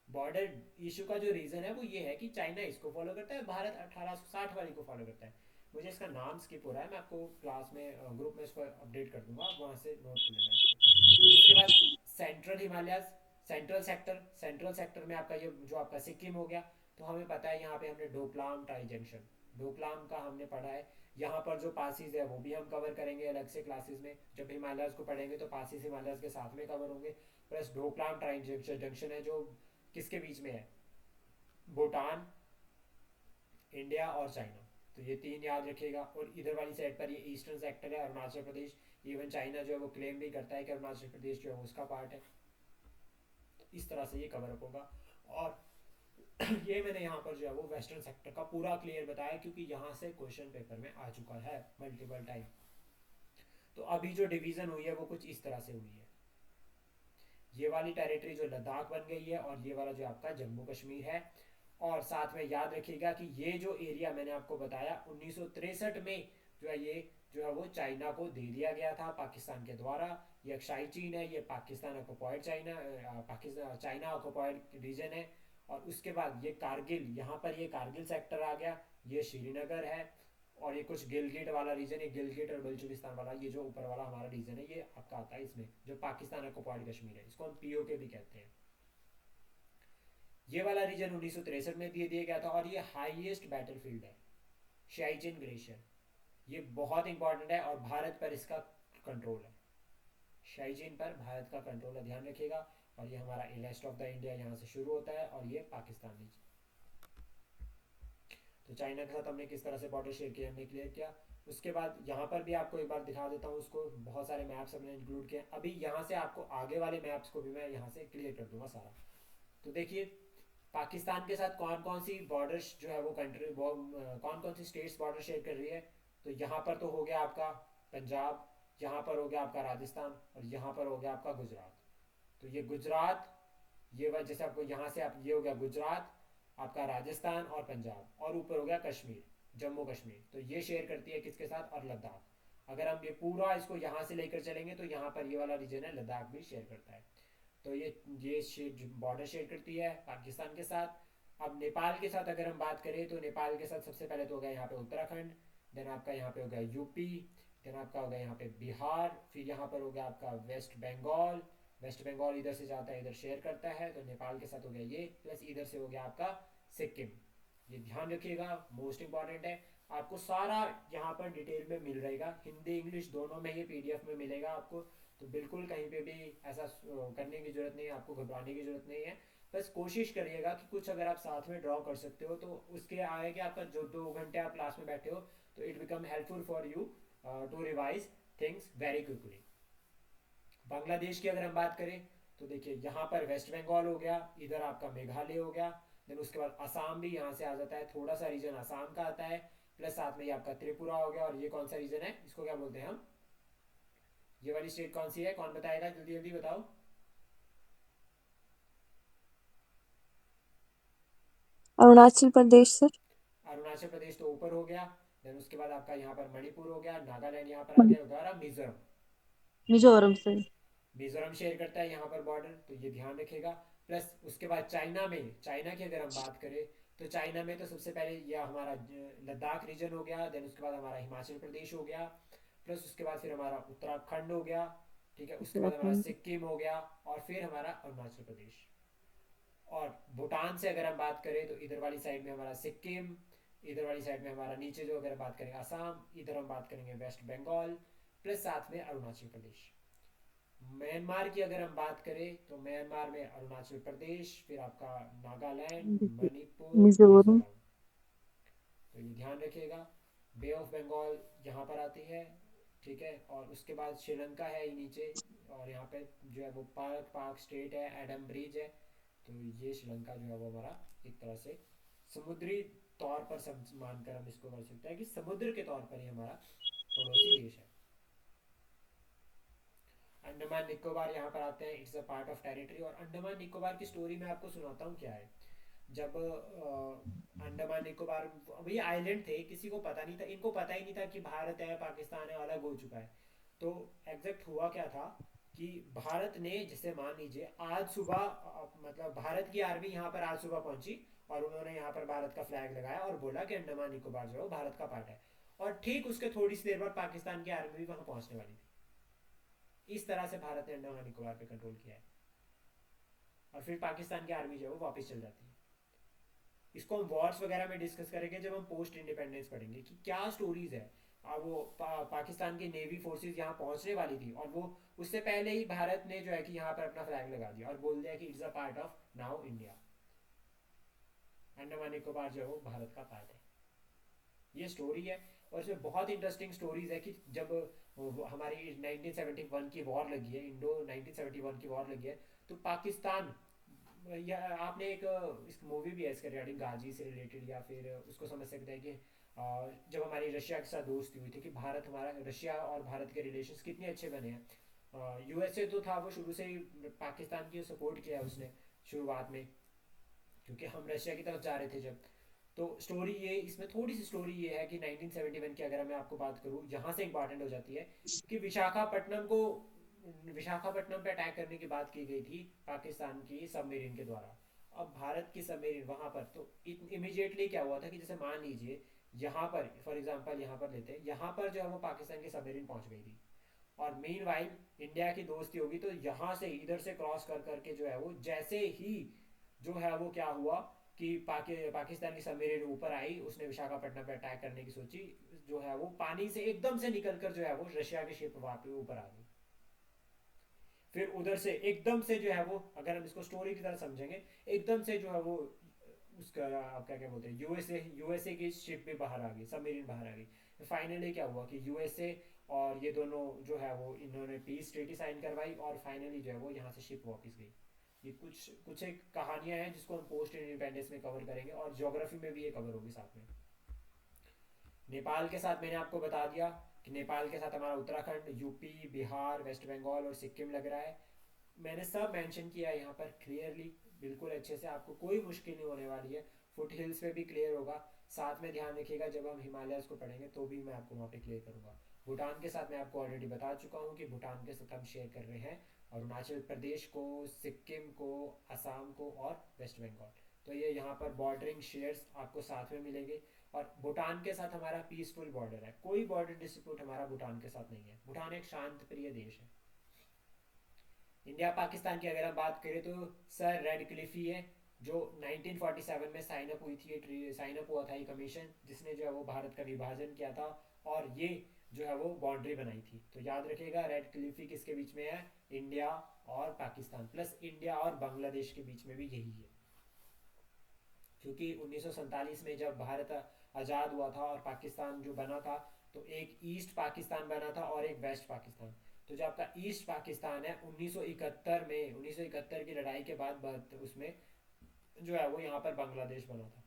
बॉर्डर इशू का जो रीजन है वो ये है कि चाइना इसको फॉलो करता है, भारत 1860 वाली को फॉलो करता है। मुझे इसका नाम स्किप हो रहा है, मैं आपको क्लास में ग्रुप में इसको अपडेट कर दूंगा, आप वहाँ से नोट कर लेना इसको। उसके बाद central Himalaya, central sector, central sector में आपका ये जो आपका सिक्किम हो गया। तो हमें पता है यहाँ पे हमने डोकलाम टाई जंक्शन, डोकलाम का हमने पढ़ा है। यहाँ पर जो पासिस है वो भी हम कवर करेंगे अलग से क्लासेस में, जब हिमालयस को पढ़ेंगे तो पासिस हिमालयस के साथ में कवर होंगे। प्लस डोकलाम टाई जंक्शन है जो किसके बीच में है, भूटान, इंडिया और चाइना। तो ये तीन याद रखिएगा। और इधर वाली साइड पर ये ईस्टर्न सेक्टर है, अरुणाचल प्रदेश। इवन चाइना जो है वो क्लेम भी करता है कि अरुणाचल प्रदेश जो है उसका पार्ट है। तो इस तरह से ये कवर अप होगा। और ये मैंने यहाँ पर जो है वो वेस्टर्न सेक्टर का पूरा क्लियर बताया, क्योंकि यहाँ से क्वेश्चन पेपर में आ चुका है मल्टीपल टाइम। तो अभी जो डिवीजन हुई है वो कुछ इस तरह से हुई है। ये वाली टेरिटरी जो लद्दाख बन गई है, और ये वाला जो आपका जम्मू कश्मीर है। और साथ में याद रखिएगा कि ये जो एरिया मैंने आपको बताया 1963 में जो है, ये जो है वो चाइना को दे दिया गया था पाकिस्तान के द्वारा। ये अक्साई चीन है, ये Pakistan occupied China, Pakistan China occupied region है। और उसके बाद ये कारगिल, यहाँ पर ये कारगिल सेक्टर आ गया, ये श्रीनगर है। और ये कुछ गिलगिट वाला रीजन है, गिलगिट और बलूचिस्तान वाला, ये जो ऊपर वाला हमारा रीजन है ये आपका आता है इसमें, जो पाकिस्तान ऑक्युपाइड कश्मीर है, इसको हम पीओके भी कहते हैं। ये वाला रीजन 1963 में दे दिया गया था। और ये हाईएस्ट बैटलफील्ड है, शाइचिन ग्लेशियर। ये बहुत इंपॉर्टेंट है, और भारत पर इसका कंट्रोल है, शाइचिन पर भारत का कंट्रोल है, ध्यान रखिएगा। और ये हमारा ईस्ट ऑफ द इंडिया यहाँ से शुरू होता है, और ये पाकिस्तान नीचे। तो चाइना के साथ हमने किस तरह से बॉर्डर शेयर किया हमने क्लियर किया। उसके बाद यहाँ पर भी आपको एक बार दिखा देता हूँ उसको, बहुत सारे मैप्स हमने इंक्लूड किए। अभी यहाँ से आपको आगे वाले मैप्स को भी मैं यहाँ से क्लियर कर दूंगा सारा। तो देखिए, पाकिस्तान के साथ कौन कौन सी बॉर्डर्स जो है वो कंट्री वो कौन कौन सी स्टेट्स बॉर्डर शेयर कर रही है। तो यहाँ पर तो हो गया आपका पंजाब, यहाँ पर हो गया आपका राजस्थान, और यहाँ पर हो गया आपका गुजरात। तो ये गुजरात, ये वह जैसे आपको यहाँ से आप, ये हो गया गुजरात, आपका राजस्थान और पंजाब, और ऊपर हो गया कश्मीर, जम्मू कश्मीर। तो ये शेयर करती है किसके साथ, और लद्दाख। अगर हम ये पूरा इसको यहाँ से लेकर चलेंगे तो यहाँ पर ये वाला रीजन है, लद्दाख भी शेयर करता है। तो ये बॉर्डर शेयर करती है पाकिस्तान के साथ। अब नेपाल के साथ अगर हम बात करें तो नेपाल के साथ सबसे पहले तो हो गया यहाँ पे उत्तराखंड, देन आपका यहाँ पे हो गया यूपी, देन आपका हो गया यहाँ पे बिहार, फिर यहाँ पर हो गया आपका वेस्ट बंगाल। वेस्ट बंगाल इधर से जाता है इधर शेयर करता है, तो नेपाल के साथ हो गया ये, प्लस इधर से हो गया आपका सिक्किम। ये ध्यान रखिएगा, मोस्ट इंपॉर्टेंट है। आपको सारा यहाँ पर डिटेल में मिल रहेगा, हिंदी इंग्लिश दोनों में, ये पीडीएफ में मिलेगा आपको। तो बिल्कुल कहीं पे भी ऐसा करने की जरूरत नहीं है, आपको घबराने की जरूरत नहीं है। बस कोशिश करिएगा कि कुछ अगर आप साथ में ड्रॉ कर सकते हो तो उसके आगे कि आपका जो 2 घंटे आप क्लास में बैठे हो, तो it become helpful for you to revise things very quickly. Bangladesh की अगर हम बात करें तो देखिए यहाँ पर वेस्ट बंगाल हो गया, इधर आपका मेघालय हो गया, देन उसके बाद असम भी यहाँ से आ जाता है, थोड़ा सा रीजन असम का आता है, प्लस साथ में ये आपका त्रिपुरा हो गया। और ये कौन सा रीजन है, इसको क्या बोलते हैं हम, ये वाली स्टेट कौन सी है, कौन बताएगा, जल्दी जल्दी बताओ। अरुणाचल प्रदेश सर। अरुणाचल प्रदेश तो ऊपर हो गया, देन उसके बाद आपका यहाँ पर मणिपुर हो गया, नागालैंड यहाँ पर आ गया होगा, और मिजोरम। मिजोरम सर। मिजोरम शेयर करता है यहाँ पर बॉर्डर, तो ये ध्यान रखेगा। प्लस उसके बाद चाइना में, चाइना की अगर हम बात करें तो चाइना में तो सबसे पहले यह हमारा लद्दाख रीजन हो गया, देन उसके बाद हमारा हिमाचल प्रदेश हो गया, प्लस उसके बाद फिर हमारा उत्तराखंड हो गया, ठीक है, उसके बाद हमारा उत्तराखंड। सिक्किम हो गया, और फिर हमारा अरुणाचल प्रदेश। और भूटान से अगर हम बात करें तो इधर वाली साइड में हमारा सिक्किम, इधर वाली साइड में हमारा नीचे जो अगर बात करें असम, इधर हम बात करेंगे वेस्ट बंगाल, प्लस साथ में अरुणाचल प्रदेश। म्यांमार की अगर हम बात करें तो म्यांमार में अरुणाचल प्रदेश, फिर आपका नागालैंड, देखिए, मणिपुर, मिजोरम। मिजोरम। तो ये ध्यान रखिएगा। बे ऑफ बंगाल यहाँ पर आती है, ठीक है, और उसके बाद श्रीलंका है ये नीचे, और यहाँ पे जो है वो पार्क पार्क स्टेट है, एडम ब्रिज है। तो ये श्रीलंका जो है वो हमारा एक तरह से समुद्री तौर पर मानकर हम इसको कर सकते हैं कि समुद्र के तौर पर ही हमारा पड़ोसी देश है। अंडमान निकोबार यहाँ पर आते हैं, it's a part of territory. और अंडमान निकोबार की स्टोरी मैं आपको सुनाता हूँ क्या है। जब अंडमान निकोबार, अभी आइलैंड थे, किसी को पता नहीं था, इनको पता ही नहीं था कि भारत है पाकिस्तान है अलग हो चुका है। तो एग्जैक्ट हुआ क्या था कि भारत ने, जैसे मान लीजिए आज सुबह मतलब भारत की आर्मी यहाँ पर आज सुबह पहुंची, और उन्होंने यहाँ पर भारत का फ्लैग लगाया और बोला कि अंडमान निकोबार जो है भारत का पार्ट है। और ठीक उसके थोड़ी सी देर बाद पाकिस्तान की आर्मी भी वहां पहुंचने वाली थी। इस तरह से भारत ने अंडमान निकोबार पे कंट्रोल किया है, और फिर पाकिस्तान की आर्मी जो है वो वापस चल जाती है। इसको हम वॉर्स वगैरह में डिस्कस करेंगे जब हम पोस्ट इंडिपेंडेंस पढ़ेंगे कि क्या स्टोरीज है। अब वो पाकिस्तान की नेवी फोर्सेस यहाँ पहुंचने वाली थी, और वो उससे पहले ही भारत ने जो है कि यहाँ पर अपना फ्लैग लगा दिया और बोल दिया कि it's a part of now India. Andaman Nicobar जो है वो भारत का पार्ट है। ये स्टोरी है, और इसमें बहुत इंटरेस्टिंग स्टोरीज है कि जब हमारी 1971 की वॉर लगी है, इंडो 1971 की वॉर लगी है, तो पाकिस्तान, या आपने एक इस मूवी भी है इसके रिगार्डिंग गाजी से रिलेटेड, या फिर उसको समझ सकते हैं कि जब हमारी रशिया के साथ दोस्ती हुई थी कि भारत हमारा, रशिया और भारत के रिलेशंस कितने अच्छे बने हैं। यूएसए तो था वो शुरू से ही पाकिस्तान की सपोर्ट किया उसने शुरुआत में, क्योंकि हम रशिया की तरफ जा रहे थे जब। तो स्टोरी ये, इसमें थोड़ी सी स्टोरी ये है कि 1971 की अगर मैं आपको बात करूँ, यहाँ से इंपॉर्टेंट हो जाती है कि विशाखापट्टनम पे अटैक करने की बात की गई थी पाकिस्तान की सबमरीन के द्वारा। अब भारत की सबमरीन वहां पर, तो इमिजिएटली क्या हुआ था कि जैसे मान लीजिए यहाँ पर फॉर एग्जांपल यहाँ पर लेते हैं, यहाँ पर जो है वो पाकिस्तान की सबमरीन पहुंच गई थी, और मीन वाइल इंडिया की दोस्ती होगी, तो यहाँ से इधर से क्रॉस कर करके जो है वो जैसे ही जो है वो क्या हुआ कि पाकिस्तान की सबमरीन ऊपर आई, उसने विशाखापट्टनम पे अटैक करने की सोची, जो है वो पानी से एकदम से निकलकर जो है वो रशिया की शिप वहां पे ऊपर आ गई। फिर उधर से एकदम से जो है वो, अगर हम इसको स्टोरी की तरह समझेंगे, एकदम से जो है वो उसका आप क्या क्या बोलते हैं, यूएसए यूएसए की शिप भी बाहर आ गई, सबमरीन बाहर आ गई। फाइनली क्या हुआ कि यूएसए और ये दोनों जो है वो इन्होंने पीस ट्रीटी साइन करवाई और फाइनली जो है वो यहाँ से शिप वापस गई। ये कुछ कुछ एक कहानियां हैं जिसको हम पोस्ट इंडिपेंडेंस में कवर करेंगे और ज्योग्राफी में भी ये कवर होगी साथ में। नेपाल के साथ मैंने आपको बता दिया कि नेपाल के साथ हमारा उत्तराखंड, यूपी, बिहार, वेस्ट बंगाल और सिक्किम लग रहा है। मैंने सब मेंशन किया है यहाँ पर क्लियरली, बिल्कुल अच्छे से, आपको कोई मुश्किल नहीं होने वाली है। फुट हिल्स पे भी क्लियर होगा। साथ में ध्यान रखिएगा जब हम हिमालयस को पढ़ेंगे तो भी मैं आपको वहाँ पे क्लियर करूँगा। भूटान के साथ मैं आपको ऑलरेडी बता चुका हूँ कि भूटान के साथ हम शेयर कर रहे हैं अरुणाचल प्रदेश को, सिक्किम को, असम को और वेस्ट बंगाल। तो ये यहाँ पर बॉर्डरिंग शेयर्स आपको साथ में मिलेंगे। और भूटान के साथ हमारा पीसफुल बॉर्डर है, कोई बॉर्डर डिस्प्यूट हमारा भूटान के साथ नहीं है। भूटान एक शांत प्रिय देश है। इंडिया पाकिस्तान की अगर हम बात करें तो सर रेड क्लिफ ही है जो 1947 में साइन अप हुई थी, साइन अप हुआ था ये कमीशन जिसने जो है वो भारत का विभाजन किया था और ये जो है वो बाउंड्री बनाई थी। तो याद रखिएगा रेड क्लिफी किसके बीच में है, इंडिया और पाकिस्तान प्लस इंडिया और बांग्लादेश के बीच में भी यही है। क्योंकि 1947 में जब भारत आज़ाद हुआ था और पाकिस्तान जो बना था तो एक ईस्ट पाकिस्तान बना था और एक वेस्ट पाकिस्तान। तो जो आपका ईस्ट पाकिस्तान है 1971 में, 1971 की लड़ाई के बाद उसमें जो है वो यहाँ पर बांग्लादेश बना था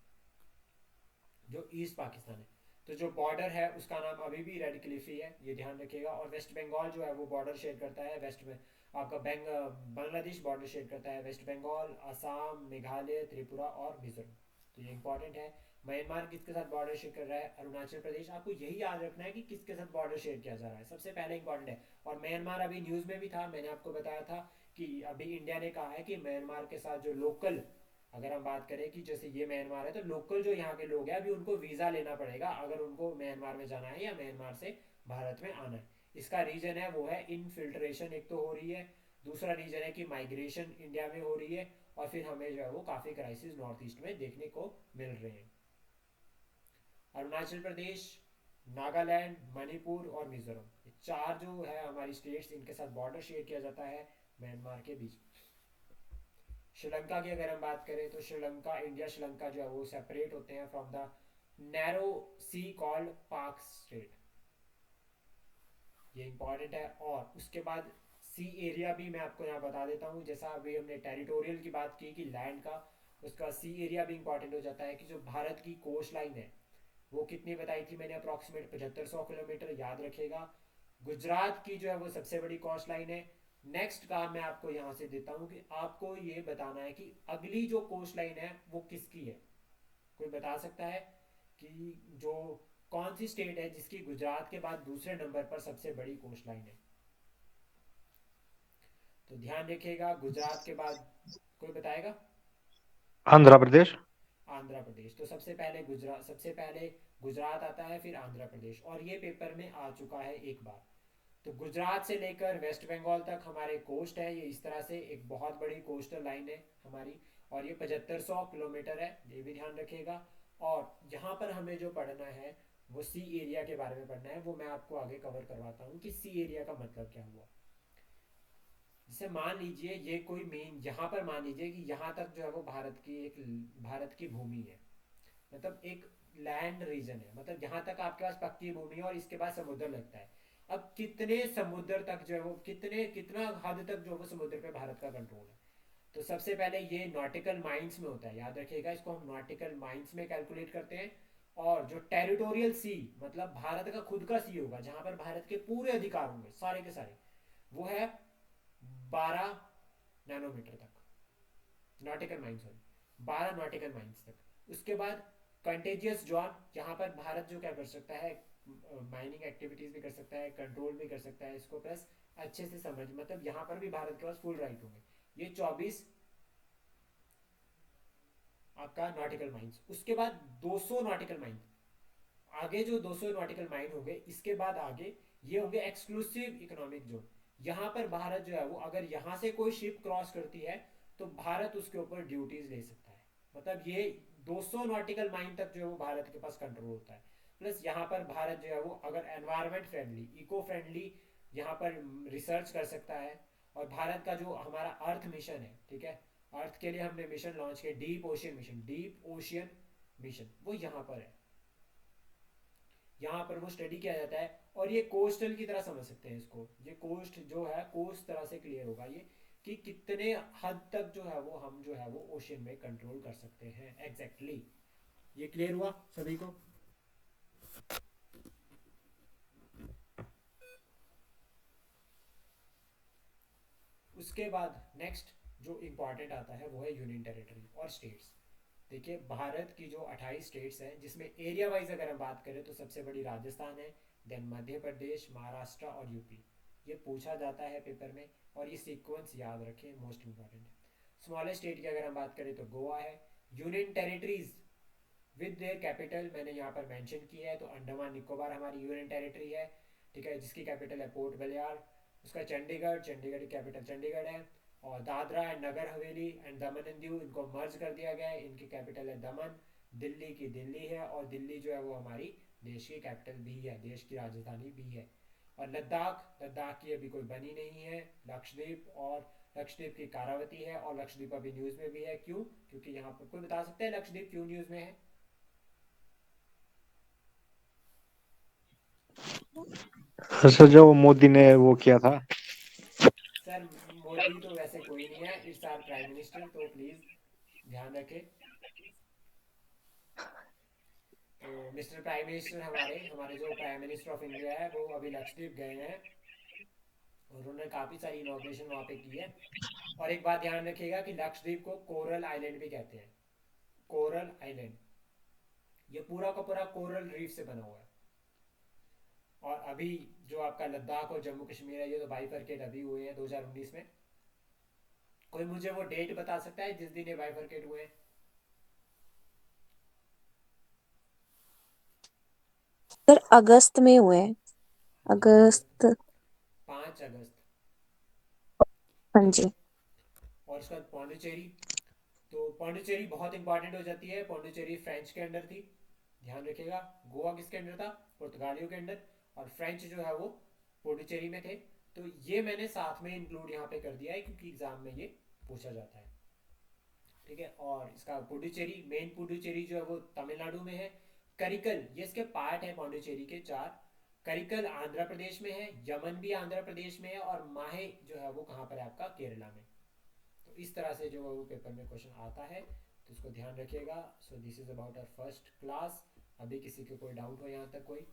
जो ईस्ट पाकिस्तान है। तो जो बॉर्डर है उसका नाम अभी भी रेड क्लिफी है, ये ध्यान रखिएगा। और वेस्ट बंगाल जो है वो बॉर्डर शेयर करता है वेस्ट में आपका बांग्लादेश बॉर्डर शेयर करता है वेस्ट बंगाल, असम, मेघालय, त्रिपुरा और मिजोरम। तो ये इंपॉर्टेंट है। म्यांमार किसके साथ बॉर्डर शेयर कर रहा है, अरुणाचल प्रदेश। आपको यही याद रखना है कि किसके साथ बॉर्डर शेयर किया जा रहा है, सबसे पहले इंपॉर्टेंट है। और म्यांमार अभी न्यूज में भी था, मैंने आपको बताया था कि अभी इंडिया ने कहा है कि म्यांमार के साथ जो लोकल, अगर हम बात करें कि जैसे ये म्यांमार है तो लोकल जो यहाँ के लोग हैं अभी उनको वीजा लेना पड़ेगा अगर उनको म्यांमार में जाना है या म्यांमार से भारत में आना है। इसका रीजन है वो है इनफिल्ट्रेशन, एक तो हो रही है, दूसरा रीजन है कि माइग्रेशन इंडिया में हो रही है और फिर हमें जो है वो काफ़ी क्राइसिस नॉर्थ ईस्ट में देखने को मिल रहे हैं। अरुणाचल प्रदेश, नागालैंड, मणिपुर और मिजोरम, ये चार जो है हमारी स्टेट्स, इनके साथ बॉर्डर शेयर किया जाता है म्यांमार के बीच। श्रीलंका की अगर हम बात करें तो श्रीलंका, इंडिया श्रीलंका जो है वो सेपरेट होते हैं from the narrow sea called Palk strait, ये इंपॉर्टेंट है। और उसके बाद सी एरिया भी मैं आपको यहाँ बता देता हूँ, जैसा अभी हमने टेरिटोरियल की बात की कि लैंड का, उसका सी एरिया भी इंपॉर्टेंट हो जाता है कि जो भारत की कोस्ट लाइन है वो कितनी बताई थी मैंने, अप्रॉक्सीमेट 7500 किलोमीटर, याद रखेगा। गुजरात की जो है वो सबसे बड़ी कोस्ट लाइन है। नेक्स्ट काम मैं आपको यहाँ से देता हूँ कि आपको ये बताना है कि अगली जो कोस्ट लाइन है वो किसकी है। कोई बता सकता है कि जो कौन सी स्टेट है जिसकी गुजरात के बाद दूसरे नंबर पर सबसे बड़ी कोस्ट लाइन है। तो ध्यान रखिएगा गुजरात के बाद कोई बताएगा, आंध्र प्रदेश। आंध्र प्रदेश। तो सबसे पहले गुजरात, सबसे पहले गुजरात आता है फिर आंध्र प्रदेश, और ये पेपर में आ चुका है एक बार। तो गुजरात से लेकर वेस्ट बंगाल तक हमारे कोस्ट है, ये इस तरह से एक बहुत बड़ी कोस्टल लाइन है हमारी, और ये 7500 किलोमीटर है, ये भी ध्यान रखिएगा। और यहाँ पर हमें जो पढ़ना है वो सी एरिया के बारे में पढ़ना है, वो मैं आपको आगे कवर करवाता हूँ कि सी एरिया का मतलब क्या हुआ। जैसे मान लीजिए ये कोई मेन, यहाँ पर मान लीजिए कि यहाँ तक जो है वो भारत की भूमि है, मतलब एक लैंड रीजन है, मतलब यहाँ तक आपके पास पक्की भूमि है और इसके बाद समुद्र लगता है। अब कितने समुद्र तक जो है वो, कितना हद तक जो है वो समुद्र पे भारत का कंट्रोल है। तो सबसे पहले ये नॉटिकल माइंस में होता है, याद रखिएगा इसको हम नॉटिकल माइंस में कैलकुलेट करते हैं। और जो टेरिटोरियल सी, मतलब भारत का खुद का सी होगा जहां पर भारत के पूरे अधिकार होंगे सारे के सारे, वो है 12 नैनोमीटर तक nautical mines, sorry 12 nautical mines तक। उसके बाद कंटेजियस जोन, यहाँ पर भारत जो क्या कर सकता है, माइनिंग एक्टिविटीज भी कर सकता है, कंट्रोल भी कर सकता है इसको, प्लस अच्छे से समझ, मतलब यहाँ पर भी भारत के पास फुल राइट होंगे। ये 24 आपका नॉटिकल माइंस। उसके बाद 200 नॉटिकल माइंस, आगे जो 200 नॉटिकल माइल होंगे इसके बाद आगे ये होंगे एक्सक्लूसिव इकोनॉमिक जोन। यहाँ पर भारत जो है वो अगर यहाँ से कोई शिप क्रॉस करती है तो भारत उसके ऊपर ड्यूटीज ले सकता है, मतलब ये 200 नॉटिकल माइल तक जो है वो भारत के पास कंट्रोल होता है। प्लस यहाँ पर भारत जो है वो अगर एनवायरमेंट फ्रेंडली, इको फ्रेंडली यहाँ पर रिसर्च कर सकता है। और भारत का जो हमारा अर्थ मिशन है, ठीक है, अर्थ के लिए हमने मिशन लॉन्च किया, deep ocean mission, deep ocean mission, वो यहाँ पर है। यहाँ पर वो स्टडी किया जाता है। और ये कोस्टल की तरह समझ सकते हैं इसको, ये कोस्ट जो है कोस्ट तरह से क्लियर होगा ये, कि कितने हद तक जो है वो हम जो है वो ओशन में कंट्रोल कर सकते हैं एग्जैक्टली exactly। ये क्लियर हुआ सभी को? उसके बाद नेक्स्ट जो इम्पॉर्टेंट आता है वो है यूनियन टेरिटरी और स्टेट्स। देखिए भारत की जो 28 स्टेट्स हैं, जिसमें एरिया वाइज अगर हम बात करें तो सबसे बड़ी राजस्थान है, देन मध्य प्रदेश, महाराष्ट्र और यूपी। ये पूछा जाता है पेपर में, और ये सीक्वेंस याद रखें, मोस्ट इंपॉर्टेंट है। स्मॉलेस्ट स्टेट की अगर हम बात करें तो गोवा है। Union territories with their capital मैंने यहाँ पर मेंशन किया है, तो अंडमान निकोबार हमारी यूनियन टेरिटरी है, ठीक है, जिसकी कैपिटल है पोर्ट ब्लेयर। उसका चंडीगढ़, चंडीगढ़ की कैपिटल चंडीगढ़ है। और Dadra and Nagar Haveli and Daman and Diu, इनको मर्ज कर दिया गया है, इनकी कैपिटल है दमन। दिल्ली की दिल्ली है, और दिल्ली जो है वो हमारी देश की कैपिटल भी है, देश की राजधानी भी है। और लद्दाख, लद्दाख की अभी कोई बनी नहीं है। लक्षद्वीप, और लक्षद्वीप की कारावती है, और लक्षद्वीप अभी न्यूज़ में भी है। क्यों? क्योंकि यहाँ पर कोई बता सकते हैं लक्षद्वीप क्यों न्यूज़ में है? सर जो मोदी ने वो किया था। सर मोदी तो वैसे कोई नहीं है, इट्स आर प्राइम मिनिस्टर, तो प्लीज़ ध्यान रखें। तो मिस्टर प्राइम मिनिस्टर, हमारे हमारे जो प्राइम मिनिस्टर ऑफ इंडिया है वो अभी लक्षद्वीप गए हैं, और उन्होंने काफ़ी सारी इनोग्रेशन वहाँ पे की है। और एक बात ध्यान रखिएगा कि लक्षद्वीप को कोरल आइलैंड भी कहते हैं, कोरल आइलैंड। ये पूरा का पूरा कोरल रीफ से बना हुआ है। और अभी जो आपका लद्दाख और जम्मू कश्मीर है, ये तो बाइफरकेट अभी हुए हैं 2019 में। कोई मुझे वो डेट बता सकता है जिस दिन ये बाइफरकेट हुए हैं? सर अगस्त में हुए हैं। अगस्त, अगस्त। 5 अगस्त, हाँ ठीक है। जी। और उसके बाद पौंडीचेरी। तो पौंडीचेरी बहुत इंपॉर्टेंट हो जाती है, पौंडीचेरी फ्रेंच के अंडर थी, ध्यान रखिएगा। गोवा किसके अंडर था? पुर्तगालियों के अंडर। और फ्रेंच जो है वो पौंडीचेरी में थे। तो ये मैंने साथ में इंक्लूड यहाँ पे कर दिया है, क्योंकि एग्जाम में ये पूछा जाता है, ठीक है। और इसका पुडुचेरी, मेन पुडुचेरी जो है वो तमिलनाडु में है। करिकल, ये इसके पार्ट है पौंडीचेरी के 4। करिकल आंध्र प्रदेश में है, यमन भी आंध्र प्रदेश में है, और माहे जो है वो कहाँ पर है आपका? केरला में। तो इस तरह से जो है वो पेपर में क्वेश्चन आता है, तो इसको ध्यान रखिएगा। So this is about our first class. अभी किसी को कोई डाउट हो यहाँ तक कोई?